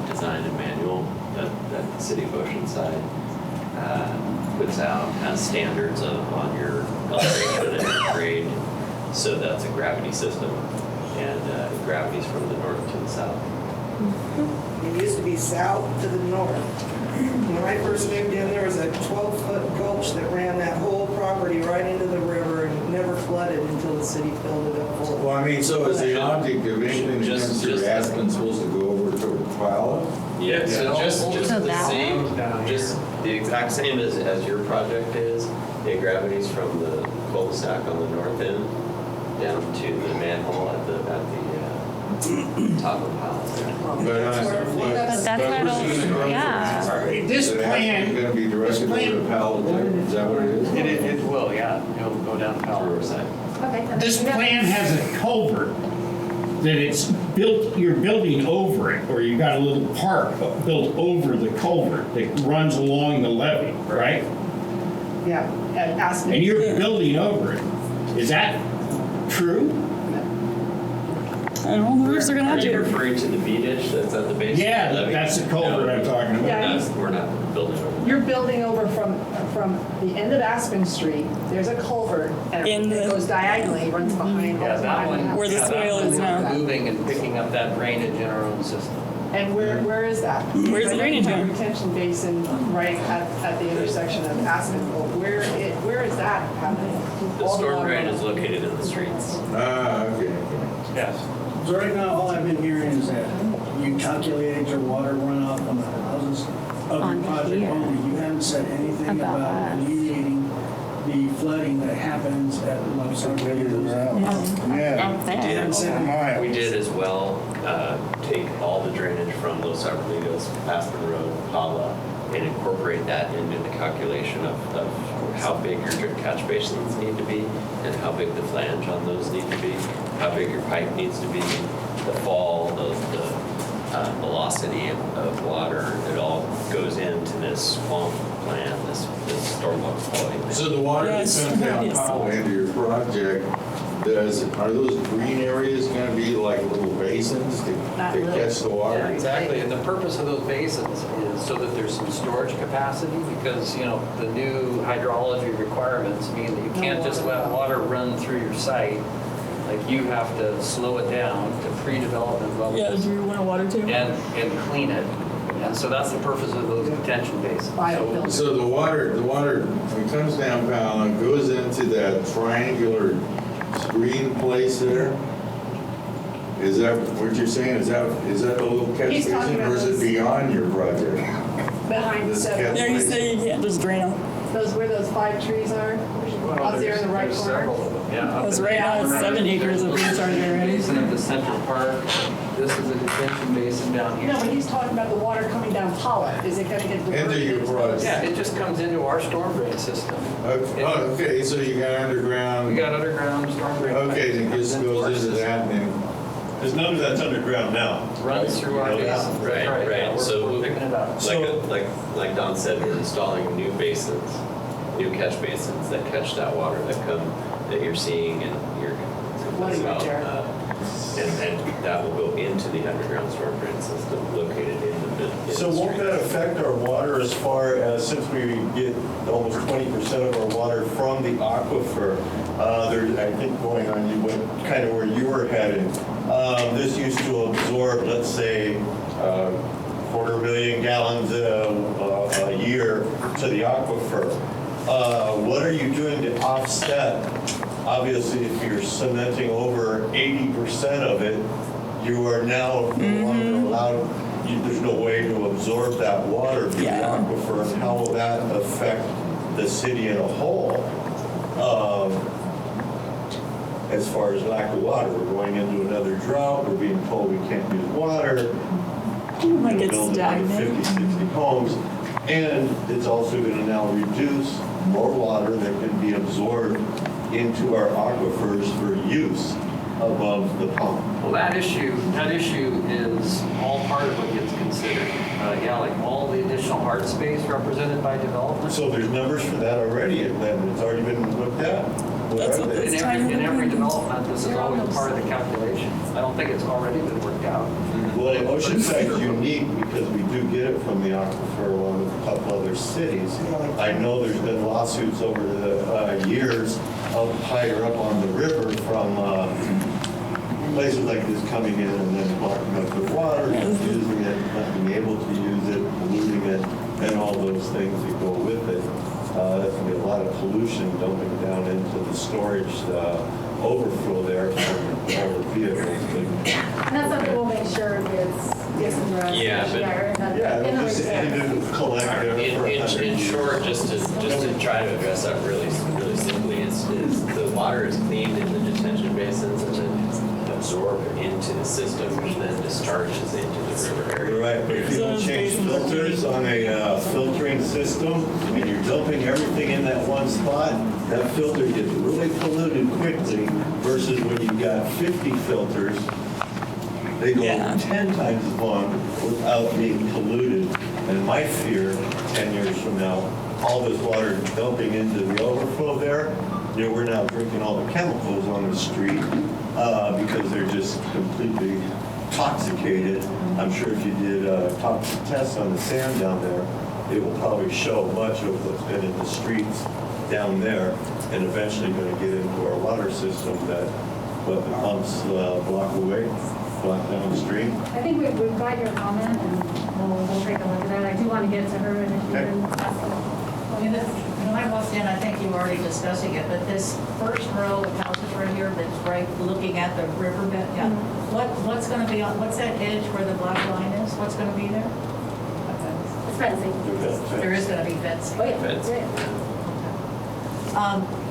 [SPEAKER 8] design and manual that the city of Oceanside puts out has standards on your elevation and your grade. So that's a gravity system, and gravity's from the north to the south.
[SPEAKER 10] It used to be south to the north. When I first moved in, there was a 12-foot gulch that ran that whole property right into the river and it never flooded until the city filled it up full.
[SPEAKER 2] Well, I mean, so is the object of anything that comes through Aspen supposed to go over to Pala?
[SPEAKER 8] Yeah, so just the same, just the exact same as your project is. The gravity's from the cul-de-sac on the north end down to the manhole at the top of the house.
[SPEAKER 14] But that's not, yeah.
[SPEAKER 12] This plan,
[SPEAKER 2] Going to be directed over to Pala, is that what it is?
[SPEAKER 9] It will, yeah. It'll go down Powell Riverside.
[SPEAKER 12] this plan has a culvert that it's built, you're building over it, or you got a little park built over the culvert that runs along the levee, right?
[SPEAKER 6] Yeah, and Aspen.
[SPEAKER 12] And you're building over it. Is that true?
[SPEAKER 5] And all the roofs are going to have
[SPEAKER 8] Are you
[SPEAKER 5] to.
[SPEAKER 8] referring to the V ditch that's at the base?
[SPEAKER 12] Yeah,
[SPEAKER 8] of the levee?
[SPEAKER 12] that's the culvert I'm talking about.
[SPEAKER 6] Yeah.
[SPEAKER 8] We're not building over.
[SPEAKER 6] You're building over from the end of Aspen Street, there's a culvert, and it goes diagonally, runs behind.
[SPEAKER 9] Yeah, that one.
[SPEAKER 5] Where the
[SPEAKER 9] yeah,
[SPEAKER 5] swale
[SPEAKER 9] that
[SPEAKER 5] is
[SPEAKER 9] one,
[SPEAKER 5] now.
[SPEAKER 9] we're moving and picking up that drainage in our own system.
[SPEAKER 6] And where is that?
[SPEAKER 5] Where's the drainage
[SPEAKER 6] Right,
[SPEAKER 5] going?
[SPEAKER 6] retention basin right at the intersection of Aspen. Well, where is that happening?
[SPEAKER 8] The
[SPEAKER 6] All
[SPEAKER 8] storm
[SPEAKER 6] water
[SPEAKER 8] drain is
[SPEAKER 6] runoff.
[SPEAKER 8] located in the streets.
[SPEAKER 2] Okay.
[SPEAKER 9] Yes.
[SPEAKER 7] So right now, all I've been hearing is that you calculated your water runoff on the houses of
[SPEAKER 14] On
[SPEAKER 7] the project
[SPEAKER 14] here.
[SPEAKER 7] only. You haven't said anything
[SPEAKER 14] About
[SPEAKER 7] about
[SPEAKER 14] us.
[SPEAKER 7] alleviating the flooding that happens at Los Arbolitos.
[SPEAKER 14] Up there.
[SPEAKER 8] We did as well take all the drainage from Los Arbolitos, Aspen Road, Pala, and incorporate that into the calculation of how big your catch basins need to be and how big the flange on those need to be, how big your pipe needs to be, the fall, the velocity of water. It all goes into this swamp plan, this stormwater quality plan.
[SPEAKER 2] So the water that comes down Powell into your project, are those green areas going to be like little basins to catch the water?
[SPEAKER 9] Yeah, exactly. And the purpose of those basins is so that there's some storage capacity, because, you know, the new hydrology requirements mean that you can't just let water run through your site. Like, you have to slow it down to pre-development levels.
[SPEAKER 5] Yeah, do you want a water too?
[SPEAKER 9] And clean it. And so that's the purpose of those detention basins.
[SPEAKER 2] So the water, when it comes down Powell and goes into that triangular screen place there, is that what you're saying? Is that the little catch
[SPEAKER 6] He's talking
[SPEAKER 2] basin,
[SPEAKER 6] about
[SPEAKER 2] or is it
[SPEAKER 6] this.
[SPEAKER 2] beyond your project?
[SPEAKER 6] Behind the
[SPEAKER 2] This
[SPEAKER 6] seven.
[SPEAKER 2] catch
[SPEAKER 5] Yeah, you
[SPEAKER 2] basin?
[SPEAKER 5] say you can't just drain them.
[SPEAKER 6] Those, where those 5 trees are, up there in the right
[SPEAKER 9] There's
[SPEAKER 6] corner.
[SPEAKER 9] several of them, yeah.
[SPEAKER 5] Because right now it's 7 acres of recharge area.
[SPEAKER 9] Basin at the Central Park. This is a detention basin down here.
[SPEAKER 6] No, but he's talking about the water coming down Pollock. Is it gonna get diverted?
[SPEAKER 2] Into your project?
[SPEAKER 9] Yeah, it just comes into our storm drain system.
[SPEAKER 2] Okay, so you got underground.
[SPEAKER 9] We got underground storm drain.
[SPEAKER 2] Okay, then it just goes into that and then.
[SPEAKER 11] Because none of that's underground now.
[SPEAKER 9] Runs through our basin.
[SPEAKER 8] Right,
[SPEAKER 9] That's
[SPEAKER 8] right.
[SPEAKER 9] Yeah,
[SPEAKER 8] So
[SPEAKER 9] we're picking it up.
[SPEAKER 8] like Don said, we're installing new basins, new catch basins that catch that water that you're seeing and you're
[SPEAKER 6] What
[SPEAKER 8] about.
[SPEAKER 6] about there?
[SPEAKER 8] And that will go into the underground storm drain system located in the
[SPEAKER 11] So won't that affect our water as far as, since we get almost 20% of our water from the aquifer? There's, I think, going on kind of where you were headed. This used to absorb, let's say, 250,000 gallons a year to the aquifer. What are you doing to offset? Obviously, if you're cementing over 80% of it, you are now no longer allowed, there's no way to absorb that water from the aquifer. And how will that affect the city in a whole? As far as lack of water, we're going into another drought, we're being told we can't use water.
[SPEAKER 5] Like it's
[SPEAKER 11] Building
[SPEAKER 5] stagnant.
[SPEAKER 11] 50, 60 homes, and it's also going to now reduce more water that can be absorbed into our aquifers for use above the pump.
[SPEAKER 9] Well, that issue is all part of what gets considered. Yeah, like all the additional hard space represented by development.
[SPEAKER 11] So there's numbers for that already, and then it's already been looked at? What are they?
[SPEAKER 9] In every development, this is always part of the calculation. I don't think it's already been worked out.
[SPEAKER 11] Well, Oceanside is unique because we do get it from the aquifer along with a couple other cities. I know there's been lawsuits over the years up higher up on the river from places like this coming in and then blocking up the water, using it, not being able to use it, polluting it, and all those things that go with it. That's going to be a lot of pollution dumping down into the storage overflow there for vehicles.
[SPEAKER 17] And that's something we'll make sure gets addressed.
[SPEAKER 11] It'll just end to collect there for 100
[SPEAKER 8] in
[SPEAKER 11] years.
[SPEAKER 8] short, just to try to address that really simply, is the water is cleaned in the detention basins and then absorbed into the system, which then discharges into the river area.
[SPEAKER 11] Right, but if you don't change filters on a filtering system and you're dumping everything in that one spot, that filter gets really polluted quickly versus when you've got 50 filters, they go 10 times as long without being polluted. And my fear, 10 years from now, all this water dumping into the overflow there, we're now drinking all the chemicals on the street because they're just completely toxicated. I'm sure if you did toxic tests on the sand down there, it will probably show much of what's been in the streets down there and eventually going to get into our water system that the pumps block downstream.
[SPEAKER 17] I think we've got your comment, and we'll take a look at that. I do want to get to her, and if you can ask her.
[SPEAKER 15] When I walked in, I think you were already discussing it, but this first row of houses right here that's right looking at the riverbed, what's going to be on, what's that edge where the black line is? What's going to be there?
[SPEAKER 17] It's fencing.
[SPEAKER 15] There is going to be fencing.
[SPEAKER 17] Oh, yeah.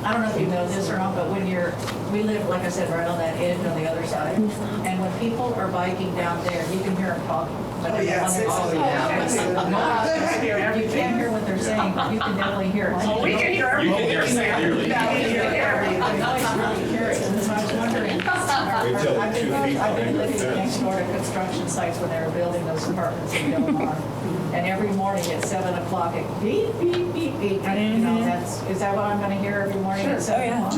[SPEAKER 15] I don't know if you know this or not, but we live, like I said, right on that edge on the other side. And when people are biking down there, you can hear them talking.
[SPEAKER 10] Oh, yeah,
[SPEAKER 15] You can't hear what they're saying, but you can definitely hear it.
[SPEAKER 6] Oh, we can hear everything.
[SPEAKER 4] You can hear it clearly.
[SPEAKER 15] No, it's not.
[SPEAKER 11] Wait till
[SPEAKER 15] I've been
[SPEAKER 11] 2 feet
[SPEAKER 15] I've been
[SPEAKER 11] behind the
[SPEAKER 15] living
[SPEAKER 11] fence.
[SPEAKER 15] next door to construction sites when they were building those apartments in Del Mar. And every morning at 7 o'clock, it beep, beep, beep, beep. And, you know, is that what I'm gonna hear every morning at 7 o'clock?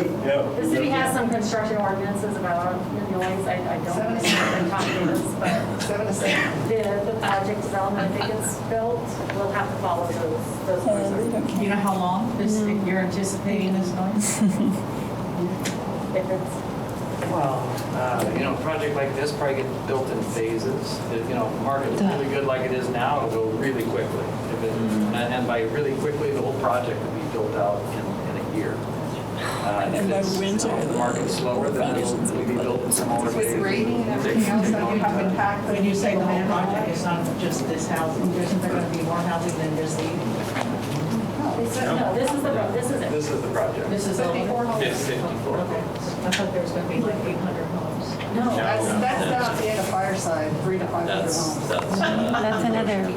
[SPEAKER 17] The city has some construction ordinances about noise, I don't know the top is, but
[SPEAKER 15] 7 to 7.
[SPEAKER 17] the project development, if it gets built, we'll have to follow those rules.
[SPEAKER 15] You know how long you're anticipating this noise?
[SPEAKER 17] If it's,
[SPEAKER 9] Well, you know, a project like this probably gets built in phases. You know, if the market's really good like it is now, it'll go really quickly. And by really quickly, the whole project will be built out in a year.
[SPEAKER 5] And by winter,
[SPEAKER 9] if the market's slower, then it'll be built in smaller phases.
[SPEAKER 15] With grading and everything else that you have to pack, when you say the whole project, it's not just this housing, isn't there gonna be more housing than just the?
[SPEAKER 17] no, this is it.
[SPEAKER 9] This is the project.
[SPEAKER 15] This is 54 homes?
[SPEAKER 9] It's 54.
[SPEAKER 15] Okay, I thought there was gonna be like 800 homes.
[SPEAKER 17] No,
[SPEAKER 15] That's down at the end of Fireside, 300 to 500 homes.
[SPEAKER 14] That's another.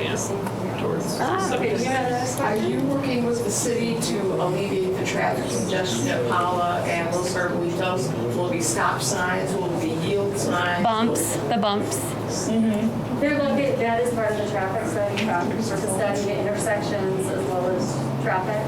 [SPEAKER 8] Towards
[SPEAKER 6] Okay, yes. Are you working with the city to alleviate the traffic congestion at Paula and Los Arbolitos? Will be stop signs, will be yield signs?
[SPEAKER 14] The bumps.
[SPEAKER 17] they're located, that is part of the traffic study, to study the intersections as well as traffic.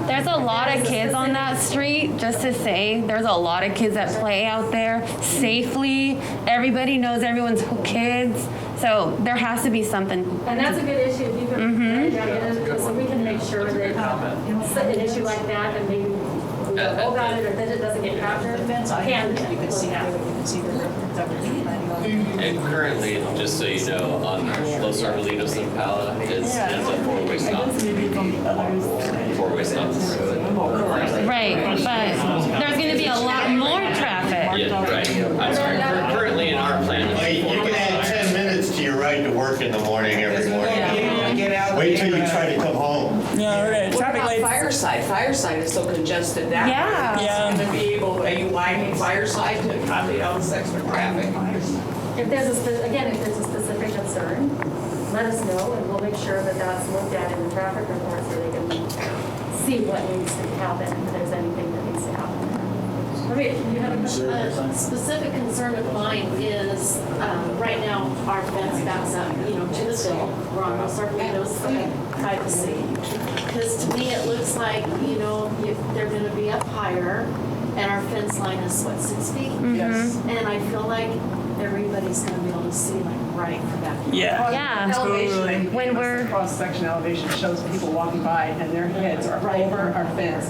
[SPEAKER 14] There's a lot of kids on that street, just to say. There's a lot of kids that play out there safely. Everybody knows everyone's kids. So there has to be something.
[SPEAKER 17] And that's a good issue, if you can, so we can make sure that an issue like that, and maybe we don't know about it, or that it doesn't get captured,
[SPEAKER 15] You can see that, you can see the ribbons, everything.
[SPEAKER 8] And currently, just so you know, on Los Arbolitos and Pala, it's a four-way stop. Four-way stop.
[SPEAKER 14] Right, but there's going to be a lot more traffic.
[SPEAKER 8] Yeah, right. I'm sorry. Currently in our plan.
[SPEAKER 11] You can add 10 minutes to your ride to work in the morning every morning.
[SPEAKER 10] Get out.
[SPEAKER 11] Wait till you try to come home.
[SPEAKER 5] Yeah, okay.
[SPEAKER 6] What
[SPEAKER 5] Traffic
[SPEAKER 6] about
[SPEAKER 5] lights.
[SPEAKER 6] Fireside? Fireside is so congested that.
[SPEAKER 14] Yeah.
[SPEAKER 5] Yeah.
[SPEAKER 6] Going to be able, are you widening Fireside to accommodate all this extra traffic?
[SPEAKER 17] if there's if there's a specific concern, let us know, and we'll make sure that that's looked at in the traffic report so they can see what needs to happen, if there's anything that needs to happen there. You have
[SPEAKER 18] A specific concern of mine is, right now, our fence backs up, to the field. We're on Los Arbolitos privacy. Because to me, it looks like, they're gonna be up higher, and our fence line is, 6 feet?
[SPEAKER 6] Yes.
[SPEAKER 18] And I feel like everybody's gonna be able to see, right from back.
[SPEAKER 5] Yeah.
[SPEAKER 14] Yeah.
[SPEAKER 6] Elevation,
[SPEAKER 14] When we're-
[SPEAKER 6] cross-section elevation shows people walking by and their heads are over our fence.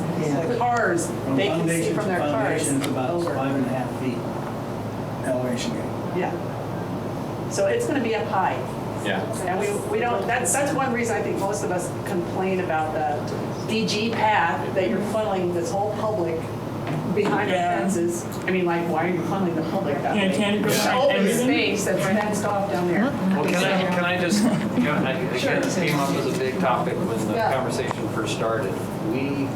[SPEAKER 6] The cars, they can see from their cars.
[SPEAKER 7] Foundation is about
[SPEAKER 6] over.
[SPEAKER 7] 5.5 feet elevation gate.
[SPEAKER 6] Yeah. So it's gonna be up high.
[SPEAKER 4] Yeah.
[SPEAKER 6] And we don't, that's one reason I think most of us complain about the DG path, that you're funneling this whole public behind the
[SPEAKER 5] Yeah.
[SPEAKER 6] fences. I mean, why are you funneling the public that way?
[SPEAKER 5] Yeah, can't go
[SPEAKER 6] It's
[SPEAKER 5] behind
[SPEAKER 6] open
[SPEAKER 5] everything.
[SPEAKER 6] space that's fenced off down there.
[SPEAKER 9] Well, can I just, again, this came up as a big topic when the
[SPEAKER 6] Yeah.
[SPEAKER 9] conversation first started. We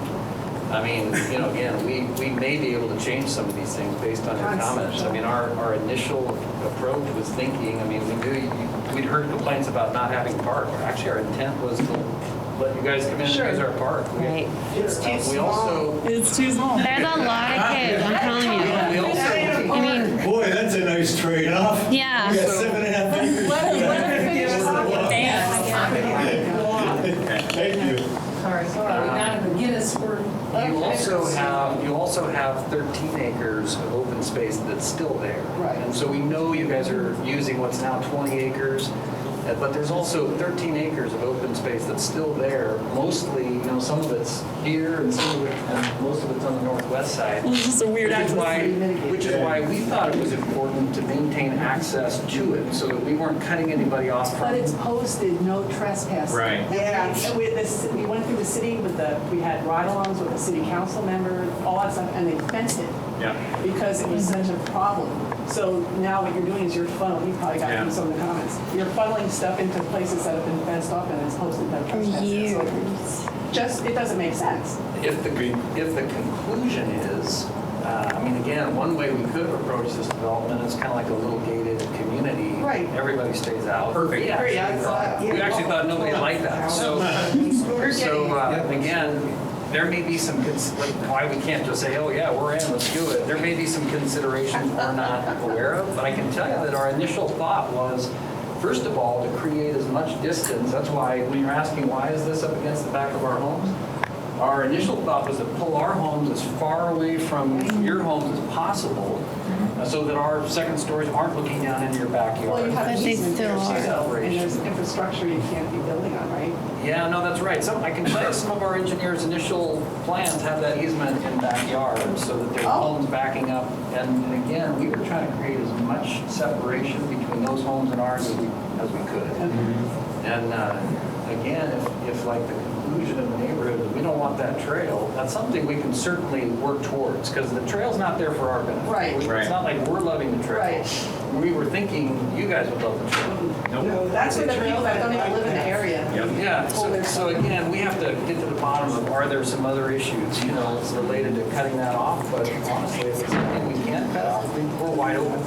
[SPEAKER 9] may be able to change some of these things based on your comments. I mean, our initial approach was thinking, we knew we'd heard complaints about not having park. Actually, our intent was to let you guys come in and use our park.
[SPEAKER 14] Right.
[SPEAKER 6] It's too
[SPEAKER 9] We
[SPEAKER 6] small.
[SPEAKER 9] also,
[SPEAKER 5] It's too small.
[SPEAKER 14] There's a lot of kids, I'm telling you.
[SPEAKER 9] we also,
[SPEAKER 14] I mean,
[SPEAKER 11] Boy, that's a nice trade-off.
[SPEAKER 14] yeah.
[SPEAKER 11] You got 7.5 acres. Thank you.
[SPEAKER 15] Sorry, we got a Guinness World.
[SPEAKER 9] you also have 13 acres of open space that's still there.
[SPEAKER 6] Right.
[SPEAKER 9] And so we know you guys are using what's now 20 acres, but there's also 13 acres of open space that's still there. Mostly, some of it's here and most of it's on the northwest side.
[SPEAKER 5] It's just a weird access.
[SPEAKER 9] Which is why we thought it was important to maintain access to it, so that we weren't cutting anybody off from.
[SPEAKER 6] But it's posted, no trespassing.
[SPEAKER 4] Right.
[SPEAKER 6] Yeah. And we went through the city we had ride-alongs with the city council members, all that stuff, and they fenced it.
[SPEAKER 4] Yeah.
[SPEAKER 6] Because it was such a problem. So now what you're doing is you're funneling, you probably got some of the comments, you're funneling stuff into places that have been fenced off and it's posted no trespassing. So it doesn't make sense.
[SPEAKER 9] If the conclusion is, again, one way we could have approached this development is kind of like a little gated community.
[SPEAKER 6] Right.
[SPEAKER 9] Everybody stays out.
[SPEAKER 4] Perfect.
[SPEAKER 9] We actually thought nobody liked that. So again, there may be some, why we can't just say, oh yeah, we're in, let's do it. There may be some considerations we're not aware of, but I can tell you that our initial thought was, first of all, to create as much distance. That's why when you're asking why is this up against the back of our homes, our initial thought was to pull our homes as far away from your homes as possible, so that our second stories aren't looking down into your backyard.
[SPEAKER 6] Well, you have
[SPEAKER 14] But they
[SPEAKER 6] easement there
[SPEAKER 14] still
[SPEAKER 6] too,
[SPEAKER 14] are.
[SPEAKER 6] and there's infrastructure you can't be building on, right?
[SPEAKER 9] Yeah, no, that's right. I can tell you some of our engineers' initial plans have that easement in backyards so that there's homes backing up. And again, we were trying to create as much separation between those homes and ours as we could. And again, if like the conclusion of the neighborhood, is we don't want that trail, that's something we can certainly work towards, because the trail's not there for our benefit.
[SPEAKER 6] Right.
[SPEAKER 9] It's not like we're loving the trail.
[SPEAKER 6] Right.
[SPEAKER 9] We were thinking you guys would love the trail.
[SPEAKER 6] No, that's for the people that don't even live in the area.
[SPEAKER 9] Yeah, so again, we have to get to the bottom of, are there some other issues, it's related to cutting that off, but honestly, if it's something we can't cut off, we're wide open.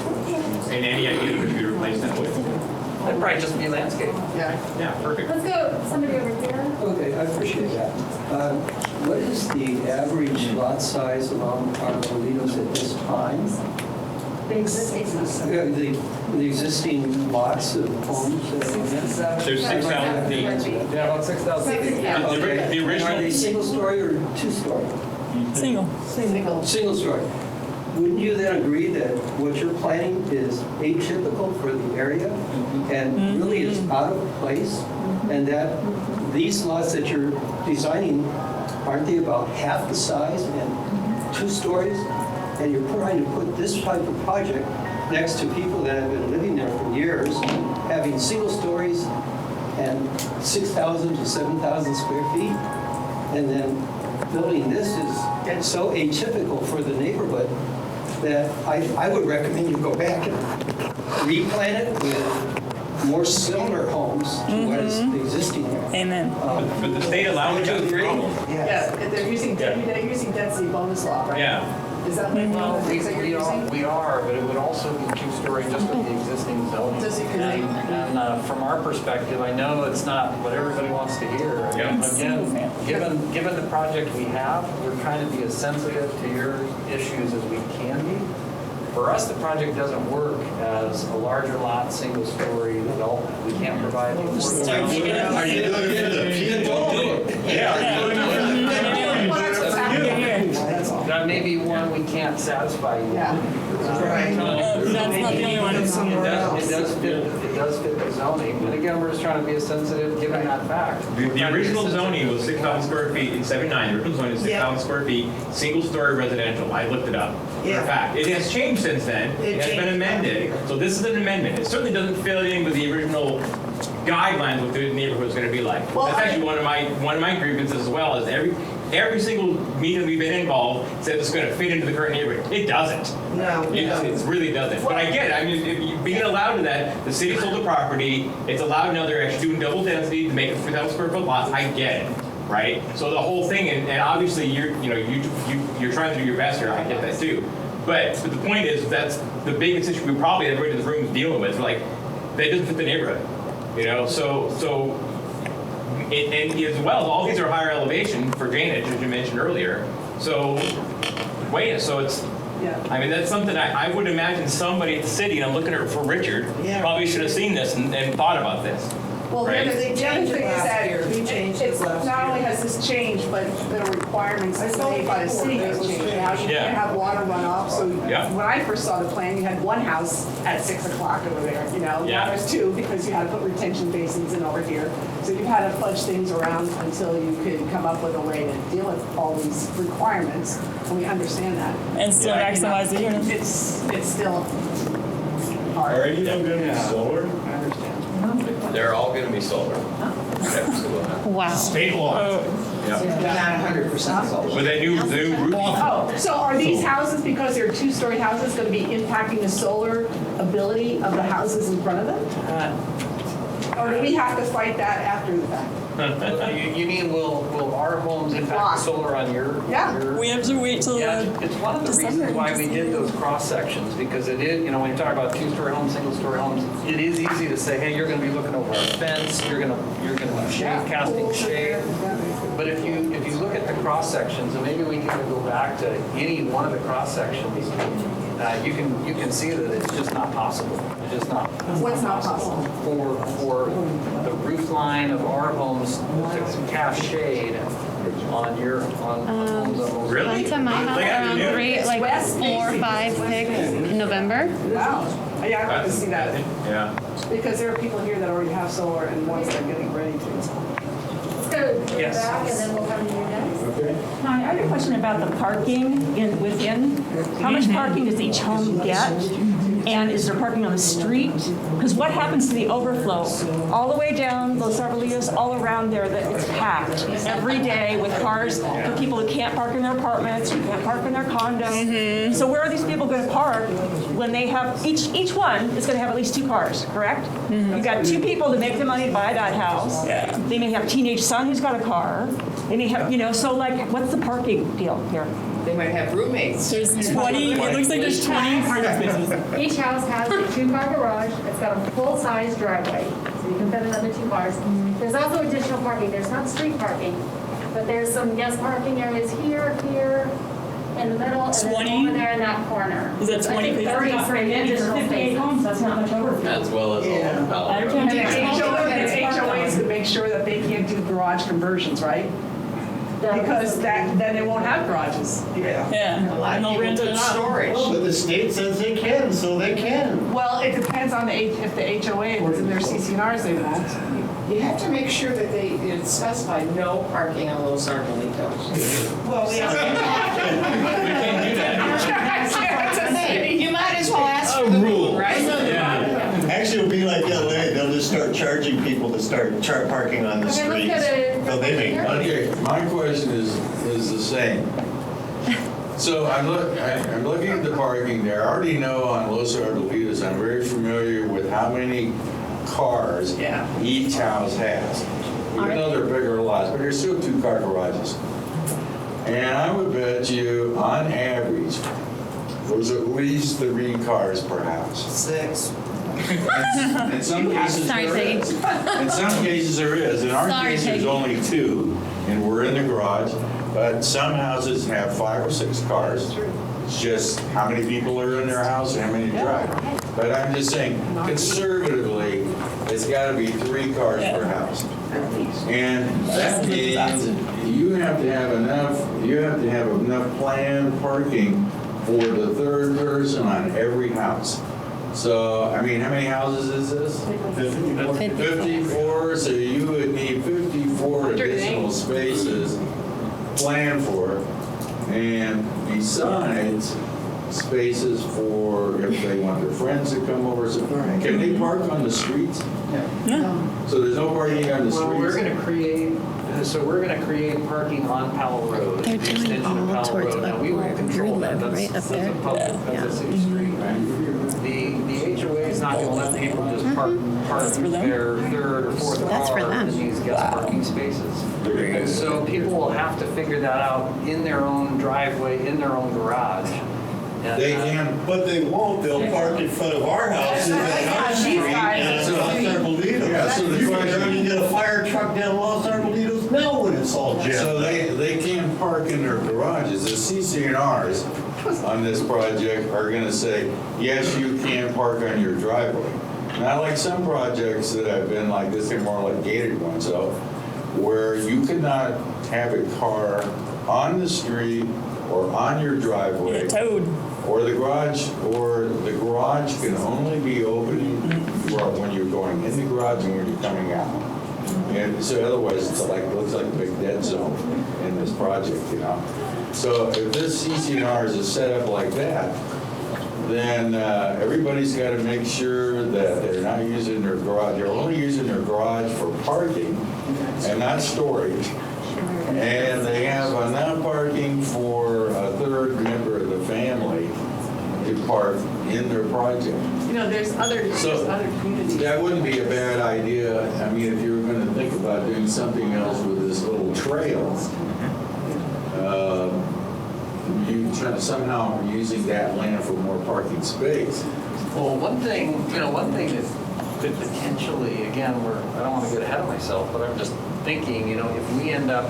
[SPEAKER 4] And any idea what you replace that with?
[SPEAKER 9] It'd probably just be landscape.
[SPEAKER 6] Yeah,
[SPEAKER 4] perfect.
[SPEAKER 17] Let's go, somebody over here.
[SPEAKER 19] Okay, I appreciate that. What is the average lot size along Arbolito's at this time? The existing lots of homes that are on it?
[SPEAKER 4] There's 6,000 feet.
[SPEAKER 9] Yeah, about 6,000 feet.
[SPEAKER 19] Okay.
[SPEAKER 4] The original-
[SPEAKER 19] Are they single story or two story?
[SPEAKER 5] Single.
[SPEAKER 19] Single story. Wouldn't you then agree that what you're planning is atypical for the area and really is out of place? And that these lots that you're designing, aren't they about half the size and 2 stories? And you're trying to put this type of project next to people that have been living there for years, having single stories and 6,000 to 7,000 square feet. And then building this is so atypical for the neighborhood that I would recommend you go back and replan it with more similar homes to what is existing here.
[SPEAKER 5] Amen.
[SPEAKER 4] But the state allows
[SPEAKER 19] Would
[SPEAKER 4] you
[SPEAKER 19] you
[SPEAKER 4] to
[SPEAKER 19] agree?
[SPEAKER 4] problem.
[SPEAKER 6] Yeah, they're using density bonus law, right?
[SPEAKER 4] Yeah.
[SPEAKER 6] Is that like one of the things that you're using?
[SPEAKER 9] We are, but it would also be 2-story just with the existing zoning. And from our perspective, I know it's not what everybody wants to hear. Again, given the project we have, we're trying to be as sensitive to your issues as we can be. For us, the project doesn't work as a larger lot, single-story development. We can't provide the affordability.
[SPEAKER 11] Are you doing it for the people?
[SPEAKER 9] That may be one we can't satisfy you.
[SPEAKER 6] Yeah.
[SPEAKER 5] That's not the only one.
[SPEAKER 9] It does fit the zoning. And again, we're just trying to be as sensitive, given that fact.
[SPEAKER 4] The original zoning was 6,000 square feet in 79. The original zoning is 6,000 square feet, single-story residential. I looked it up. For a fact. It has changed since then. It has been amended. So this is an amendment. It certainly doesn't fit in with the original guidelines what the neighborhood is going to be like. That's actually one of my grievances as well. Is every single meeting we've been involved said it's going to fit into the current neighborhood. It doesn't.
[SPEAKER 10] No.
[SPEAKER 4] It really doesn't. But I get it. I mean, if you being allowed to that, the city sold the property. It's allowed now. They're actually doing double density to make it 3,000 square foot lots. I get it. Right? So the whole thing, and obviously you're trying to do your best here. I get that too. But the point is that's the biggest issue we probably everybody in this room is dealing with. Like that doesn't fit the neighborhood. So and as well, all these are higher elevation for drainage, as you mentioned earlier. So it's.
[SPEAKER 6] Yeah.
[SPEAKER 4] I mean, that's something I would imagine somebody at the city, and I'm looking at for Richard, probably should have seen this and thought about this.
[SPEAKER 6] Well,
[SPEAKER 4] right?
[SPEAKER 6] the other thing is that it's
[SPEAKER 10] last
[SPEAKER 6] not
[SPEAKER 10] year.
[SPEAKER 6] only has this changed, but the requirements made by the city has changed. Now you can't have water runoff, so when I first saw the plan, you had one house at 6 o'clock over there, Now there's 2 because you had to put retention basins in over here. So you've had to fudge things around until you could come up with a way to deal with all these requirements, and we understand that.
[SPEAKER 5] And still maximize the units.
[SPEAKER 6] It's still hard.
[SPEAKER 2] Are any of them going to be solar?
[SPEAKER 6] I understand.
[SPEAKER 8] They're all going to be solar.
[SPEAKER 14] Wow.
[SPEAKER 12] State law.
[SPEAKER 10] Not 100% solar.
[SPEAKER 4] With that new roof.
[SPEAKER 6] Oh, so are these houses, because they're 2-story houses, going to be impacting the solar ability of the houses in front of them? Or do we have to fight that after the fact?
[SPEAKER 9] You mean will our homes impact the solar on your?
[SPEAKER 6] Yeah.
[SPEAKER 5] We have to wait till
[SPEAKER 9] It's one of the reasons why we did those cross sections, because it is, when you talk about 2-story homes, single-story homes, it is easy to say, hey, you're going to be looking over a fence, you're going to be casting shade. But if you look at the cross sections, and maybe we can go back to any one of the cross sections, you can see that it's just not possible. It's just not.
[SPEAKER 6] What's not possible?
[SPEAKER 9] For the roof line of our homes to cast shade on homes of
[SPEAKER 4] Really?
[SPEAKER 14] Went to my house around 4, 5, 6 in November.
[SPEAKER 6] Wow. Yeah, I'd like to see that.
[SPEAKER 4] Yeah.
[SPEAKER 6] Because there are people here that already have solar and ones that are getting ready to.
[SPEAKER 17] Let's go
[SPEAKER 9] Yes.
[SPEAKER 17] back and then we'll come to you next.
[SPEAKER 2] Okay.
[SPEAKER 20] Hi, I have a question about the parking within. How much parking does each home get? And is there parking on the street? Because what happens to the overflow? All the way down Los Arbolitos, all around there, that it's packed every day with cars for people who can't park in their apartments, who can't park in their condos. So where are these people going to park when they have, each one is going to have at least 2 cars, correct? You've got 2 people to make the money to buy that house. They may have a teenage son who's got a car. They may have, so like, what's the parking deal here?
[SPEAKER 3] They might have roommates.
[SPEAKER 5] There's 20, it looks like there's 20 parking spaces.
[SPEAKER 17] Each house has a 2-car garage. It's got a full-size driveway, so you can fit another 2 cars. There's also additional parking. There's not street parking, but there's some guest parking areas here, in the middle, and
[SPEAKER 5] 20?
[SPEAKER 17] then over there in that corner.
[SPEAKER 5] Is that 20
[SPEAKER 17] I think 30
[SPEAKER 20] That's
[SPEAKER 17] for
[SPEAKER 20] not very many for
[SPEAKER 17] additional
[SPEAKER 20] 58
[SPEAKER 17] spaces.
[SPEAKER 20] homes, that's not much overflow.
[SPEAKER 8] As well as all of Palo Road.
[SPEAKER 6] And it's HOAs to make sure that they can't do garage conversions, right? Because then they won't have garages.
[SPEAKER 3] Yeah.
[SPEAKER 5] Yeah.
[SPEAKER 3] A lot
[SPEAKER 5] And
[SPEAKER 3] of
[SPEAKER 5] they'll rent
[SPEAKER 3] people
[SPEAKER 5] it
[SPEAKER 3] put
[SPEAKER 5] out.
[SPEAKER 3] storage.
[SPEAKER 11] But the state says they can, so they can.
[SPEAKER 6] Well, it depends on if the HOA is in their CCNRs, they won't.
[SPEAKER 3] You have to make sure that it specify no parking on Los Arbolitos. Well, we have. You might as well ask for the rule, right?
[SPEAKER 11] Actually, it'll be like LA, they'll just start charging people to start parking on the
[SPEAKER 17] Okay, let's
[SPEAKER 11] streets.
[SPEAKER 17] go to-
[SPEAKER 11] So they make money.
[SPEAKER 2] Okay, my question is the same. So I'm looking at the parking there. I already know on Los Arbolitos, I'm very familiar with how many cars each house has. Even though they're bigger lots, but there's still 2-car garages. And I would bet you, on average, there's at least 3 cars per house.
[SPEAKER 10] 6.
[SPEAKER 2] In some cases
[SPEAKER 14] Sorry,
[SPEAKER 2] there
[SPEAKER 14] Peggy.
[SPEAKER 2] is. In some cases there is. In our
[SPEAKER 14] Sorry,
[SPEAKER 2] case, there's
[SPEAKER 14] Peggy.
[SPEAKER 2] only 2, and we're in the garage. But some houses have 5 or 6 cars. It's just how many people are in their house and how many drive. But I'm just saying, conservatively, it's got to be 3 cars per house. And that means you have to have enough planned parking for the 3rd person on every house. So, I mean, how many houses is this? 54, so you would need 54 additional spaces planned for. And besides, spaces for if they want their friends to come over. So can they park on the streets?
[SPEAKER 9] No.
[SPEAKER 2] So there's no parking on the streets?
[SPEAKER 9] Well, we're going to create parking on Powell Road, the extension of Powell Road. Now, we won't control that. That's a public, that's a city street. The HOA is not going to let people just park their 3rd or 4th car in these guest parking spaces. And so people will have to figure that out in their own driveway, in their own garage. And,
[SPEAKER 11] They can, but they won't. They'll park in front of our house in our street and Los Arbolitos.
[SPEAKER 2] Yeah, so the question-
[SPEAKER 11] You get a fire truck down Los Arbolitos, now when it's all jammed.
[SPEAKER 2] So they can't park in their garages. The CCNRs on this project are going to say, yes, you can park on your driveway. Not like some projects that have been like this, they're more like gated ones, so where you could not have a car on the street or on your driveway.
[SPEAKER 5] Towed.
[SPEAKER 2] Or the garage can only be open when you're going in the garage and when you're coming out. And so otherwise, it looks like a big dead zone in this project, So if this CCNR is set up like that, then everybody's got to make sure that they're not using their garage. They're only using their garage for parking and not storage. And they have enough parking for a 3rd member of the family to park in their project.
[SPEAKER 6] There's other communities.
[SPEAKER 2] That wouldn't be a bad idea. I mean, if you were going to think about doing something else with this little trail, you somehow using that land for more parking space.
[SPEAKER 9] Well, one thing that could potentially, again, I don't want to get ahead of myself, but I'm just thinking, if we end up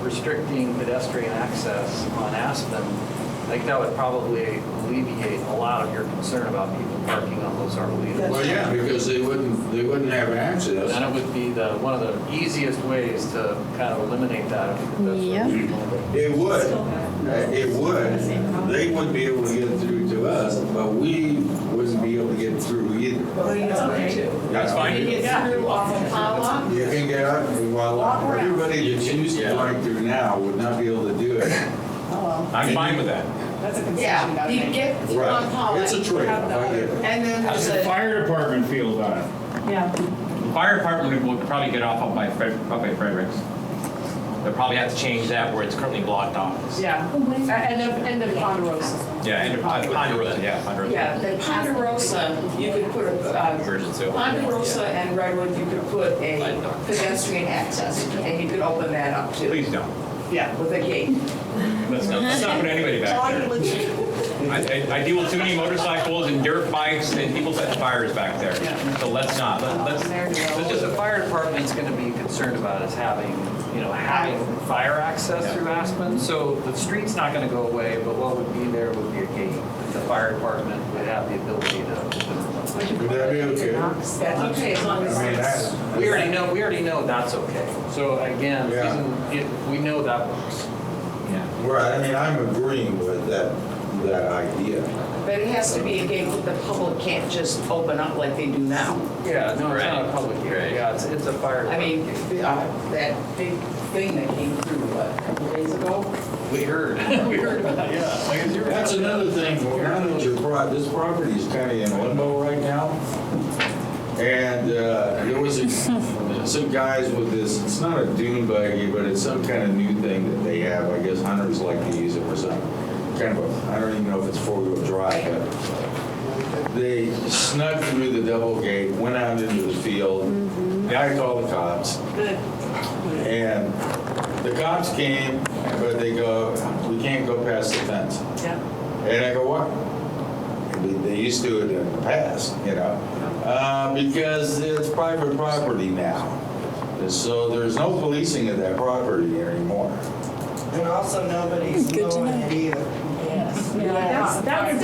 [SPEAKER 9] restricting pedestrian access on Aspen, I think that would probably alleviate a lot of your concern about people parking on those Arboledas.
[SPEAKER 2] Well, yeah, because they wouldn't have access.
[SPEAKER 9] And it would be one of the easiest ways to kind of eliminate that.
[SPEAKER 2] It would. They wouldn't be able to get through to us, but we wouldn't be able to get through either.
[SPEAKER 15] That's okay too.
[SPEAKER 4] That's fine.
[SPEAKER 15] You can get through off of Powell.
[SPEAKER 2] You can get out, well, everybody that's used to going through now would not be able to do it.
[SPEAKER 4] I'm fine with that.
[SPEAKER 6] That's a concession.
[SPEAKER 10] Yeah, you can get through on Pollock.
[SPEAKER 2] It's a trade-off, I get it.
[SPEAKER 10] And then
[SPEAKER 12] How's
[SPEAKER 10] there's
[SPEAKER 12] the
[SPEAKER 10] a,
[SPEAKER 12] fire department feel about it?
[SPEAKER 20] Yeah.
[SPEAKER 4] The fire department will probably get off up by Fredericks. They'll probably have to change that where it's currently blocked off.
[SPEAKER 6] Yeah, and the Ponderosa.
[SPEAKER 4] Yeah, and Ponderosa, yeah, Ponderosa.
[SPEAKER 3] Yeah, the Ponderosa, you could put a, Ponderosa and Redwood, you could put a pedestrian access, and you could open that up too.
[SPEAKER 4] Please don't.
[SPEAKER 3] Yeah, with a gate.
[SPEAKER 4] Let's not put anybody back there. I deal with too many motorcycles and dirt bikes and people set fires back there. So let's not. Let's
[SPEAKER 9] What the fire department's going to be concerned about is having fire access through Aspen. So the street's not going to go away, but what would be there would be a gate. The fire department would have the ability to open it up.
[SPEAKER 2] Would that be okay?
[SPEAKER 3] That's okay, as long as
[SPEAKER 9] We already know that's okay. So again, we know that works.
[SPEAKER 2] Right, I mean, I'm agreeing with that idea.
[SPEAKER 3] But it has to be a gate that the public can't just open up like they do now.
[SPEAKER 9] Yeah, no, it's not a public gate. Yeah, it's a fire.
[SPEAKER 3] I mean, that big thing that came through, a couple days ago?
[SPEAKER 9] We heard. We heard about that, yeah.
[SPEAKER 2] That's another thing, now that this property is kind of in limbo right now. And there was some guys with this, it's not a dune buggy, but it's some kind of new thing that they have. I guess hunters like to use it for some kind of I don't even know if it's four-wheel drive, but they snuck through the double gate, went out into the field. Guy called the cops. And the cops came, but they go, we can't go past the fence.
[SPEAKER 3] Yeah.
[SPEAKER 2] And I go, what? They used to it in the past, because it's private property now. So there's no policing of that property anymore.
[SPEAKER 10] and also nobody's mowing it either.
[SPEAKER 3] Yes.
[SPEAKER 20] Yeah, that was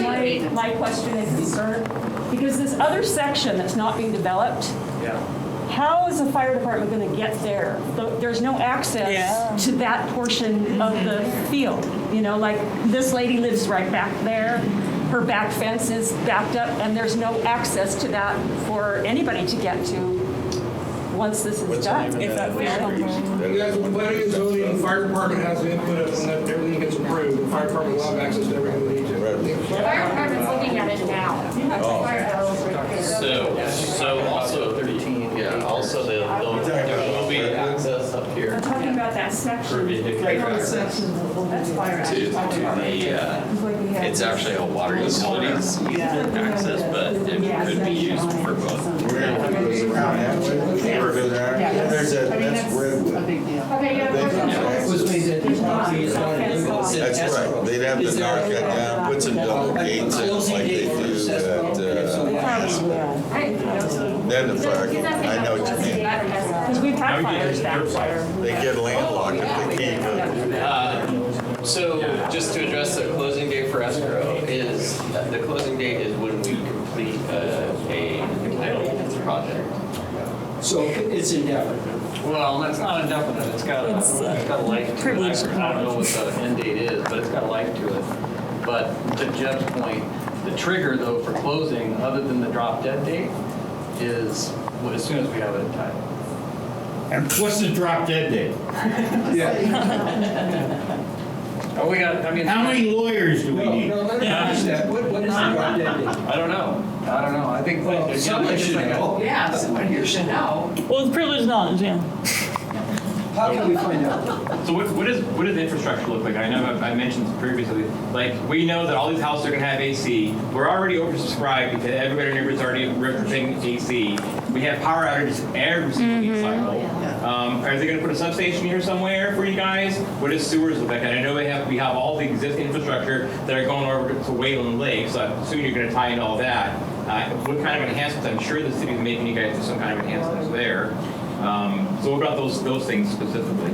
[SPEAKER 20] my question and concern, because this other section that's not being developed, how is the fire department going to get there? There's no access to that portion of the field. Like this lady lives right back there. Her back fence is backed up, and there's no access to that for anybody to get to once this is done.
[SPEAKER 2] If that
[SPEAKER 21] Yes, when planning and zoning, the fire department has the input when everything gets approved. The fire department will have access to everything they need to.
[SPEAKER 17] The fire department's looking at it now.
[SPEAKER 8] So also 13, also there'll be access up here.
[SPEAKER 20] I'm talking about that section. That's fire
[SPEAKER 8] It's actually a water utilities access, but it could be used for both.
[SPEAKER 2] That's Redwood.
[SPEAKER 17] Okay,
[SPEAKER 2] That's right. They'd have to knock that down, put some double gates in like they do at, then the fire, I know what you mean.
[SPEAKER 20] Because we've had fires back there.
[SPEAKER 2] They get landlocked if they can't go.
[SPEAKER 8] So just to address the closing date for escrow is, the closing date is when we complete a entitlement project.
[SPEAKER 19] So it's indefinite.
[SPEAKER 9] Well, that's not indefinite. It's got a life to it. I don't know what the end date is, but it's got a life to it. But to Jeff's point, the trigger though for closing, other than the drop dead date, is as soon as we have it entitled.
[SPEAKER 12] And what's the drop dead date?
[SPEAKER 9] Oh, we got. I mean,
[SPEAKER 12] how many lawyers do we need?
[SPEAKER 19] What is the drop dead date?
[SPEAKER 9] I don't know. I think
[SPEAKER 19] someone should know.
[SPEAKER 3] Yeah, someone here should know.
[SPEAKER 5] Well, it's privileged knowledge, yeah.
[SPEAKER 19] How can we find out?
[SPEAKER 4] So what does the infrastructure look like? I know I mentioned previously, like we know that all these houses are going to have AC. We're already oversubscribed because everybody in the neighborhood's already referencing AC. We have power outages every single week cycle. Are they going to put a substation here somewhere for you guys? What does sewers look like? And I know we have all the existing infrastructure that are going over to Wayland Lake, so I assume you're going to tie in all that. What kind of enhancements? I'm sure the city's making you guys do some kind of enhancements there. So what about those things specifically?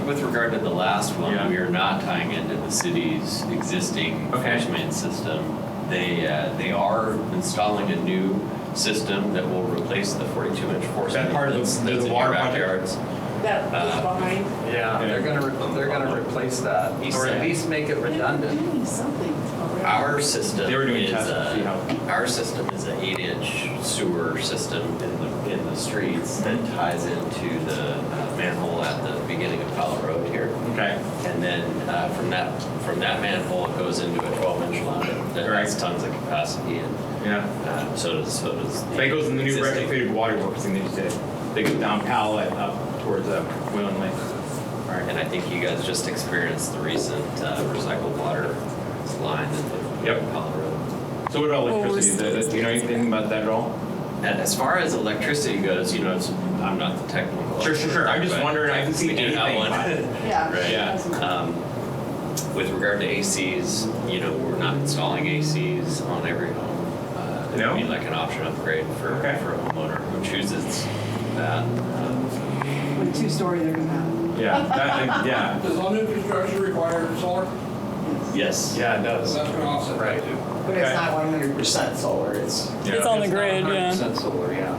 [SPEAKER 8] With regard to the last one,
[SPEAKER 4] Yeah.
[SPEAKER 8] we are not tying into the city's existing force main system. They are installing a new system that will replace the 42-inch force main.
[SPEAKER 4] That part of
[SPEAKER 8] that's
[SPEAKER 4] the
[SPEAKER 8] in your
[SPEAKER 4] water
[SPEAKER 8] backyards.
[SPEAKER 6] That goes behind.
[SPEAKER 9] Yeah, they're gonna replace that, or at least make it redundant.
[SPEAKER 6] Doing something already.
[SPEAKER 8] Our system
[SPEAKER 4] They were doing
[SPEAKER 8] is
[SPEAKER 4] tests to see how.
[SPEAKER 8] our system is an 8-inch sewer system in the streets that ties into the manhole at the beginning of Powell Road here.
[SPEAKER 4] Okay.
[SPEAKER 8] And then from that manhole it goes into a 12-inch line that has tons of capacity, and so does
[SPEAKER 4] That goes in the new
[SPEAKER 8] existing.
[SPEAKER 4] retrofitted waterworks thing they just did. They go down Powell and up towards Whalen Lake.
[SPEAKER 8] All right, and I think you guys just experienced the recent recycled water line in Powell Road.
[SPEAKER 4] So what about electricity? Do you know anything about that at all?
[SPEAKER 8] And as far as electricity goes, I'm not the technical.
[SPEAKER 4] Sure. I'm just wondering. I haven't seen
[SPEAKER 8] We do have
[SPEAKER 4] anything.
[SPEAKER 8] one.
[SPEAKER 6] Yeah.
[SPEAKER 8] Right.
[SPEAKER 4] Yeah.
[SPEAKER 8] With regard to ACs, we're not installing ACs on every home. It would be like an option upgrade for a homeowner who chooses that.
[SPEAKER 6] With 2-story, they're gonna have.
[SPEAKER 4] Yeah.
[SPEAKER 21] Does all new construction require solar?
[SPEAKER 8] Yes.
[SPEAKER 9] Yeah, it does.
[SPEAKER 21] That's gonna offset that too.
[SPEAKER 10] But it's not 100% solar, it's.
[SPEAKER 5] It's on the grid, yeah.
[SPEAKER 9] 100% solar, yeah.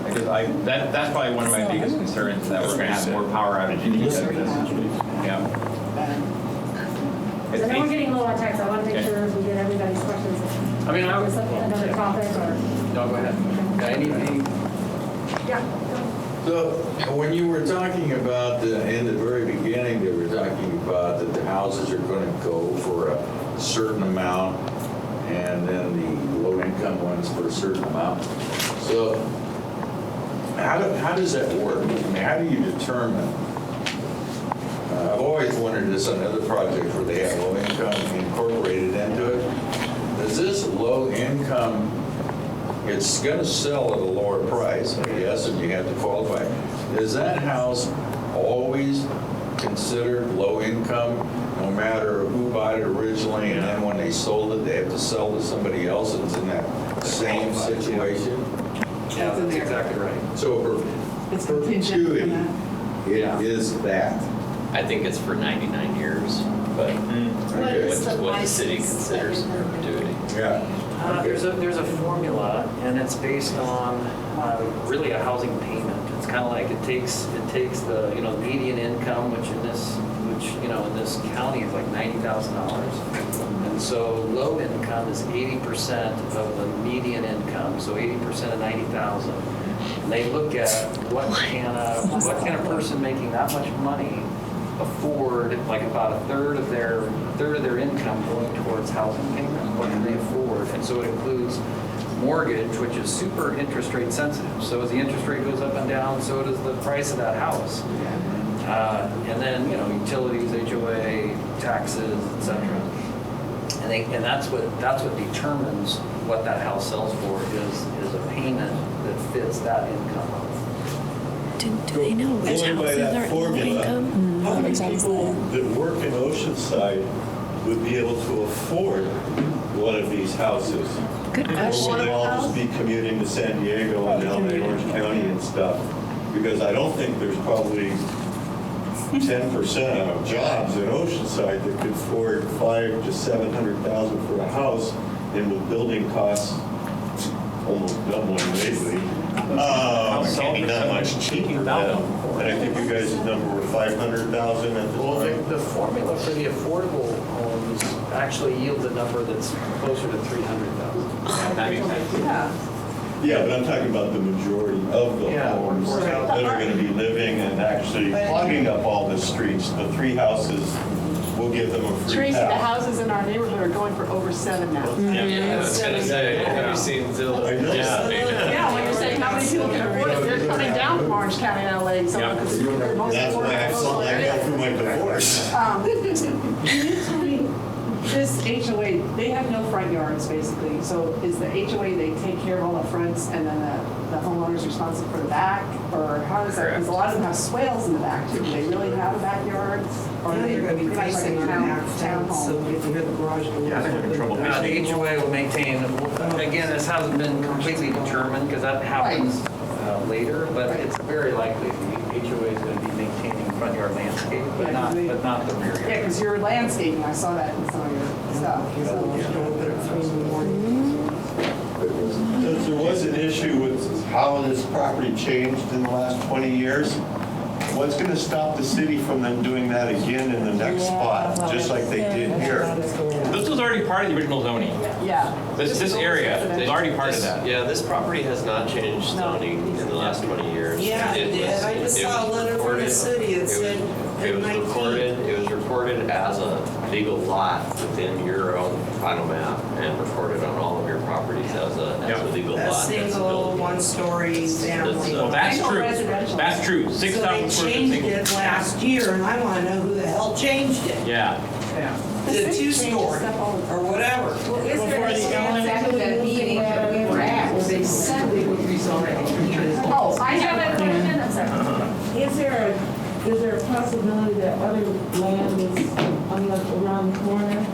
[SPEAKER 4] Because that's probably one of my biggest concerns, that we're going to have more power outages because of this. Yeah.
[SPEAKER 17] So now we're getting low on text. I want to make sure we get everybody's questions.
[SPEAKER 9] I mean,
[SPEAKER 17] Is there another topic or?
[SPEAKER 9] No, go ahead. Anything?
[SPEAKER 17] Yeah.
[SPEAKER 2] So when you were talking about, in the very beginning, they were talking about that the houses are going to go for a certain amount and then the low-income ones for a certain amount. So how does that work? I mean, how do you determine? I've always wondered this on other projects where they have low income incorporated into it. Does this low income, it's going to sell at a lower price, I guess, and you have to qualify. Is that house always considered low income, no matter who bought it originally, and then when they sold it, they have to sell to somebody else that's in that same situation?
[SPEAKER 9] Yeah, that's exactly right.
[SPEAKER 2] So
[SPEAKER 6] It's
[SPEAKER 2] for
[SPEAKER 6] contingent
[SPEAKER 2] perpetuity,
[SPEAKER 6] on
[SPEAKER 2] it is that.
[SPEAKER 8] I think it's for 99 years, but
[SPEAKER 18] What is the
[SPEAKER 8] what the city
[SPEAKER 18] license
[SPEAKER 8] considers
[SPEAKER 18] that you
[SPEAKER 8] perpetuity.
[SPEAKER 2] Yeah.
[SPEAKER 9] There's a formula, and it's based on really a housing payment. It's kind of like it takes the median income, which in this county is like $90,000, and so low income is 80% of the median income, so 80% of 90,000. And they look at what can a person making that much money afford, like about a third of their income going towards housing payment. What can they afford? And so it includes mortgage, which is super interest rate sensitive. So as the interest rate goes up and down, so does the price of that house. And then utilities, HOA, taxes, etc. And that's what determines what that house sells for is a payment that fits that income.
[SPEAKER 14] Do they know which
[SPEAKER 11] Going by
[SPEAKER 14] houses
[SPEAKER 11] that
[SPEAKER 14] are low
[SPEAKER 11] formula,
[SPEAKER 14] income?
[SPEAKER 11] how many people that work in Oceanside would be able to afford one of these houses?
[SPEAKER 14] Good question.
[SPEAKER 11] Or will they all just be commuting to San Diego and LA, Orange County and stuff? Because I don't think there's probably 10% of jobs in Oceanside that could afford $500,000 to $700,000 for a house, and with building costs almost doubling lately, it can't be that much cheaper now. And I think you guys' number were $500,000 at the time.
[SPEAKER 9] The formula for the affordable homes actually yields a number that's closer to 300,000.
[SPEAKER 4] That makes sense.
[SPEAKER 11] Yeah, but I'm talking about the majority of the homes that are going to be living and actually clogging up all the streets. The 3 houses will give them a free
[SPEAKER 6] Tracy, the
[SPEAKER 11] pass.
[SPEAKER 6] houses in our neighborhood are going for over 7 now.
[SPEAKER 8] Yeah, I was going to say, have you seen Zillow?
[SPEAKER 11] I know.
[SPEAKER 6] Yeah, when you're saying how many people can afford it, they're coming down from Orange County and LA. So because they're most
[SPEAKER 11] That's why I saw that go through my divorce.
[SPEAKER 6] Can you tell me, this HOA They have no front yards, basically. So is the HOA, they take care of all the fronts and then the homeowner's responsible for the back? Or how is that? Because a lot of them have swales in the back too. Do they really have a backyard? Or
[SPEAKER 10] Yeah,
[SPEAKER 6] are they
[SPEAKER 10] they're gonna be
[SPEAKER 6] pretty much like
[SPEAKER 10] facing
[SPEAKER 6] a
[SPEAKER 10] our
[SPEAKER 6] town
[SPEAKER 10] back fence, so
[SPEAKER 6] home?
[SPEAKER 10] if you have a garage door.
[SPEAKER 4] Yeah, they're in trouble.
[SPEAKER 9] The HOA will maintain, again, this hasn't been completely determined because that happens later, but it's very likely the HOA is going to be maintaining front yard landscape, but not the rear
[SPEAKER 6] Yeah,
[SPEAKER 9] yard.
[SPEAKER 6] because you're landscaping, I saw that in some of your stuff.
[SPEAKER 11] There was an issue with how this property changed in the last 20 years. What's going to stop the city from them doing that again in the next spot, just like they did here?
[SPEAKER 4] This was already part of the original zoning.
[SPEAKER 6] Yeah.
[SPEAKER 4] This area is already part of that.
[SPEAKER 8] Yeah, this property has not changed zoning in the last 20 years.
[SPEAKER 10] Yeah, it did. I just saw a letter from the city that said
[SPEAKER 8] It was
[SPEAKER 10] 19.
[SPEAKER 8] recorded as a legal lot within your own final map and recorded on all of your properties as a legal
[SPEAKER 10] A
[SPEAKER 8] lot.
[SPEAKER 10] single one-story family.
[SPEAKER 4] Well, that's true. That's true.
[SPEAKER 10] So
[SPEAKER 4] 6,000
[SPEAKER 10] they
[SPEAKER 4] square foot
[SPEAKER 10] changed
[SPEAKER 4] single.
[SPEAKER 10] it last year, and I want to know who the hell changed it.
[SPEAKER 4] Yeah.
[SPEAKER 10] The two-story, or whatever.
[SPEAKER 5] Before the Allen.
[SPEAKER 3] Exactly that meeting that we were at, they said they would rezone it. Oh, I
[SPEAKER 17] Do you
[SPEAKER 3] have
[SPEAKER 17] have a question? I'm sorry.
[SPEAKER 1] Is there a possibility that other land is around the corner?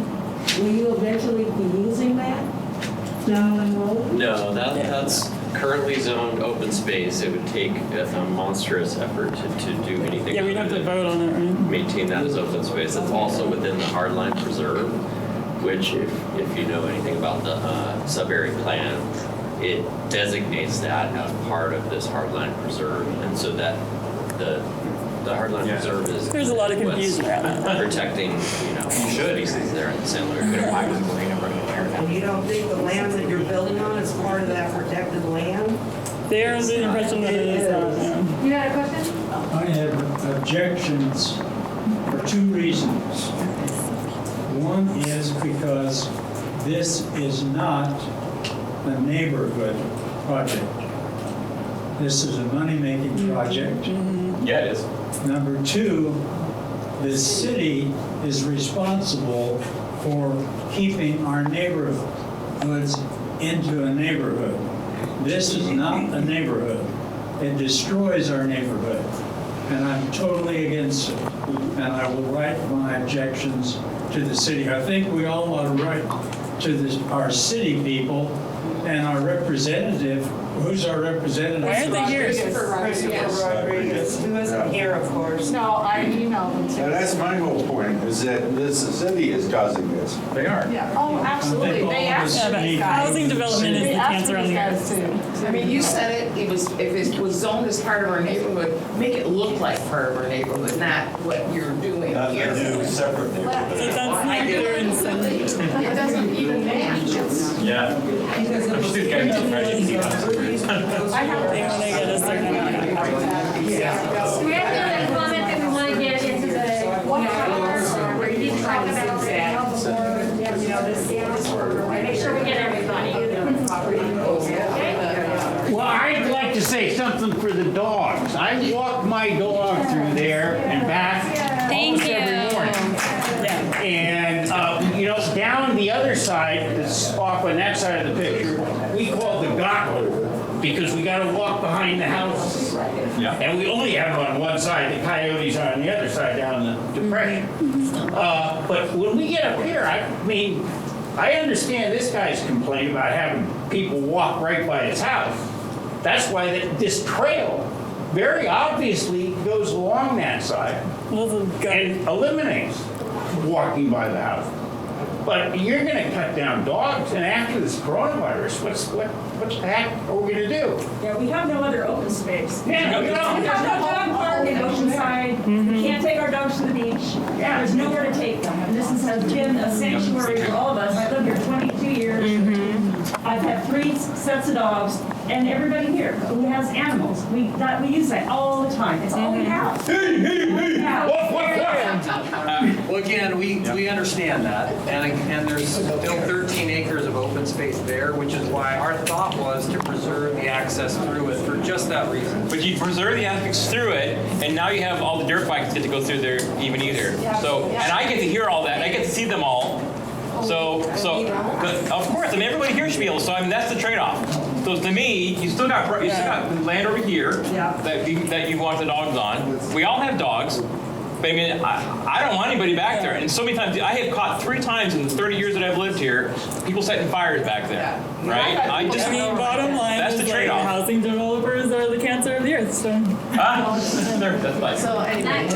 [SPEAKER 1] Will you eventually be using that down the road?
[SPEAKER 8] No, that's currently zoned open space. It would take a monstrous effort to do anything.
[SPEAKER 5] Yeah, we'd have to vote on it, right?
[SPEAKER 8] Maintain that as open space. It's also within the hardline preserve, which if you know anything about the sub-area plan, it designates that as part of this hardline preserve. And so that the hardline preserve is.
[SPEAKER 5] There's a lot of confusion around that.
[SPEAKER 8] Protecting, species there in the San Luis Marina.
[SPEAKER 10] And you don't think the land that you're building on is part of that protected land?
[SPEAKER 5] They're under the impression that it is not. Yeah.
[SPEAKER 17] You had a question?
[SPEAKER 12] I have objections for two reasons. One is because this is not a neighborhood project. This is a money-making project.
[SPEAKER 4] Yeah, it is.
[SPEAKER 12] Number two, the city is responsible for keeping our neighborhoods into a neighborhood. This is not a neighborhood. It destroys our neighborhood. And I'm totally against it. And I will write my objections to the city. I think we all ought to write to our city people and our representative. Who's our representative?
[SPEAKER 5] Why aren't they here?
[SPEAKER 10] Christopher Rodriguez, who isn't here, of course.
[SPEAKER 6] No, I emailed them too.
[SPEAKER 2] And that's my whole point, is that the city is causing this.
[SPEAKER 4] They are.
[SPEAKER 6] Yeah, oh, absolutely. They asked
[SPEAKER 5] Yeah, but
[SPEAKER 6] these guys.
[SPEAKER 5] housing development is
[SPEAKER 6] They
[SPEAKER 5] the
[SPEAKER 6] asked
[SPEAKER 5] cancer on
[SPEAKER 6] these
[SPEAKER 5] the
[SPEAKER 6] guys
[SPEAKER 5] earth.
[SPEAKER 6] too.
[SPEAKER 3] I mean, you said it was, if it was zoned as part of our neighborhood, make it look like part of our neighborhood, not what you're doing
[SPEAKER 11] Not
[SPEAKER 3] here.
[SPEAKER 11] to do separate
[SPEAKER 5] So
[SPEAKER 11] neighborhoods.
[SPEAKER 5] that's neither in some.
[SPEAKER 3] It doesn't even match.
[SPEAKER 4] Yeah. I'm just gonna
[SPEAKER 5] They want to get a certain amount.
[SPEAKER 17] Do we have another comment that we want to get into the, or we need to talk about the health board, make sure we get everybody.
[SPEAKER 12] Well, I'd like to say something for the dogs. I walk my dog through there and back
[SPEAKER 14] Thank
[SPEAKER 12] almost every
[SPEAKER 14] you.
[SPEAKER 12] morning. And, down the other side, that's off on that side of the picture, we call the gauntlet because we got to walk behind the house.
[SPEAKER 4] Yeah.
[SPEAKER 12] And we only have it on one side. The coyotes are on the other side down the depression. But when we get up here, I understand this guy's complaint about having people walk right by his house. That's why this trail very obviously goes along that side and eliminates walking by the house. But you're going to cut down dogs, and after this coronavirus, what the heck are we going to do?
[SPEAKER 20] Yeah, we have no other open space.
[SPEAKER 12] Yeah, we don't.
[SPEAKER 20] We have no dog park in Oceanside. We can't take our dogs to the beach.
[SPEAKER 12] Yeah.
[SPEAKER 20] There's nowhere to take them. And this has been a sanctuary for all of us. I've lived here 22 years. I've had 3 sets of dogs, and everybody here who has animals, we use that all the time. It's all we have.
[SPEAKER 9] Well, again, we understand that, and there's still 13 acres of open space there, which is why our thought was to preserve the access through it for just that reason.
[SPEAKER 4] But you preserve the access through it, and now you have all the dirt bikes get to go through there even easier. So, and I get to hear all that, I get to see them all. So, of course, I mean, everybody here should be able, so I mean, that's the trade-off. So to me, you still got land over here that you want the dogs on. We all have dogs. But I mean, I don't want anybody back there. And so many times, I have caught 3 times in the 30 years that I've lived here, people setting fires back there, right?
[SPEAKER 5] I mean, bottom line
[SPEAKER 4] that's
[SPEAKER 5] is
[SPEAKER 4] the
[SPEAKER 5] like
[SPEAKER 4] trade-off.
[SPEAKER 5] housing developers are the cancer of the earth, so.
[SPEAKER 4] That's fine.
[SPEAKER 6] So anyway.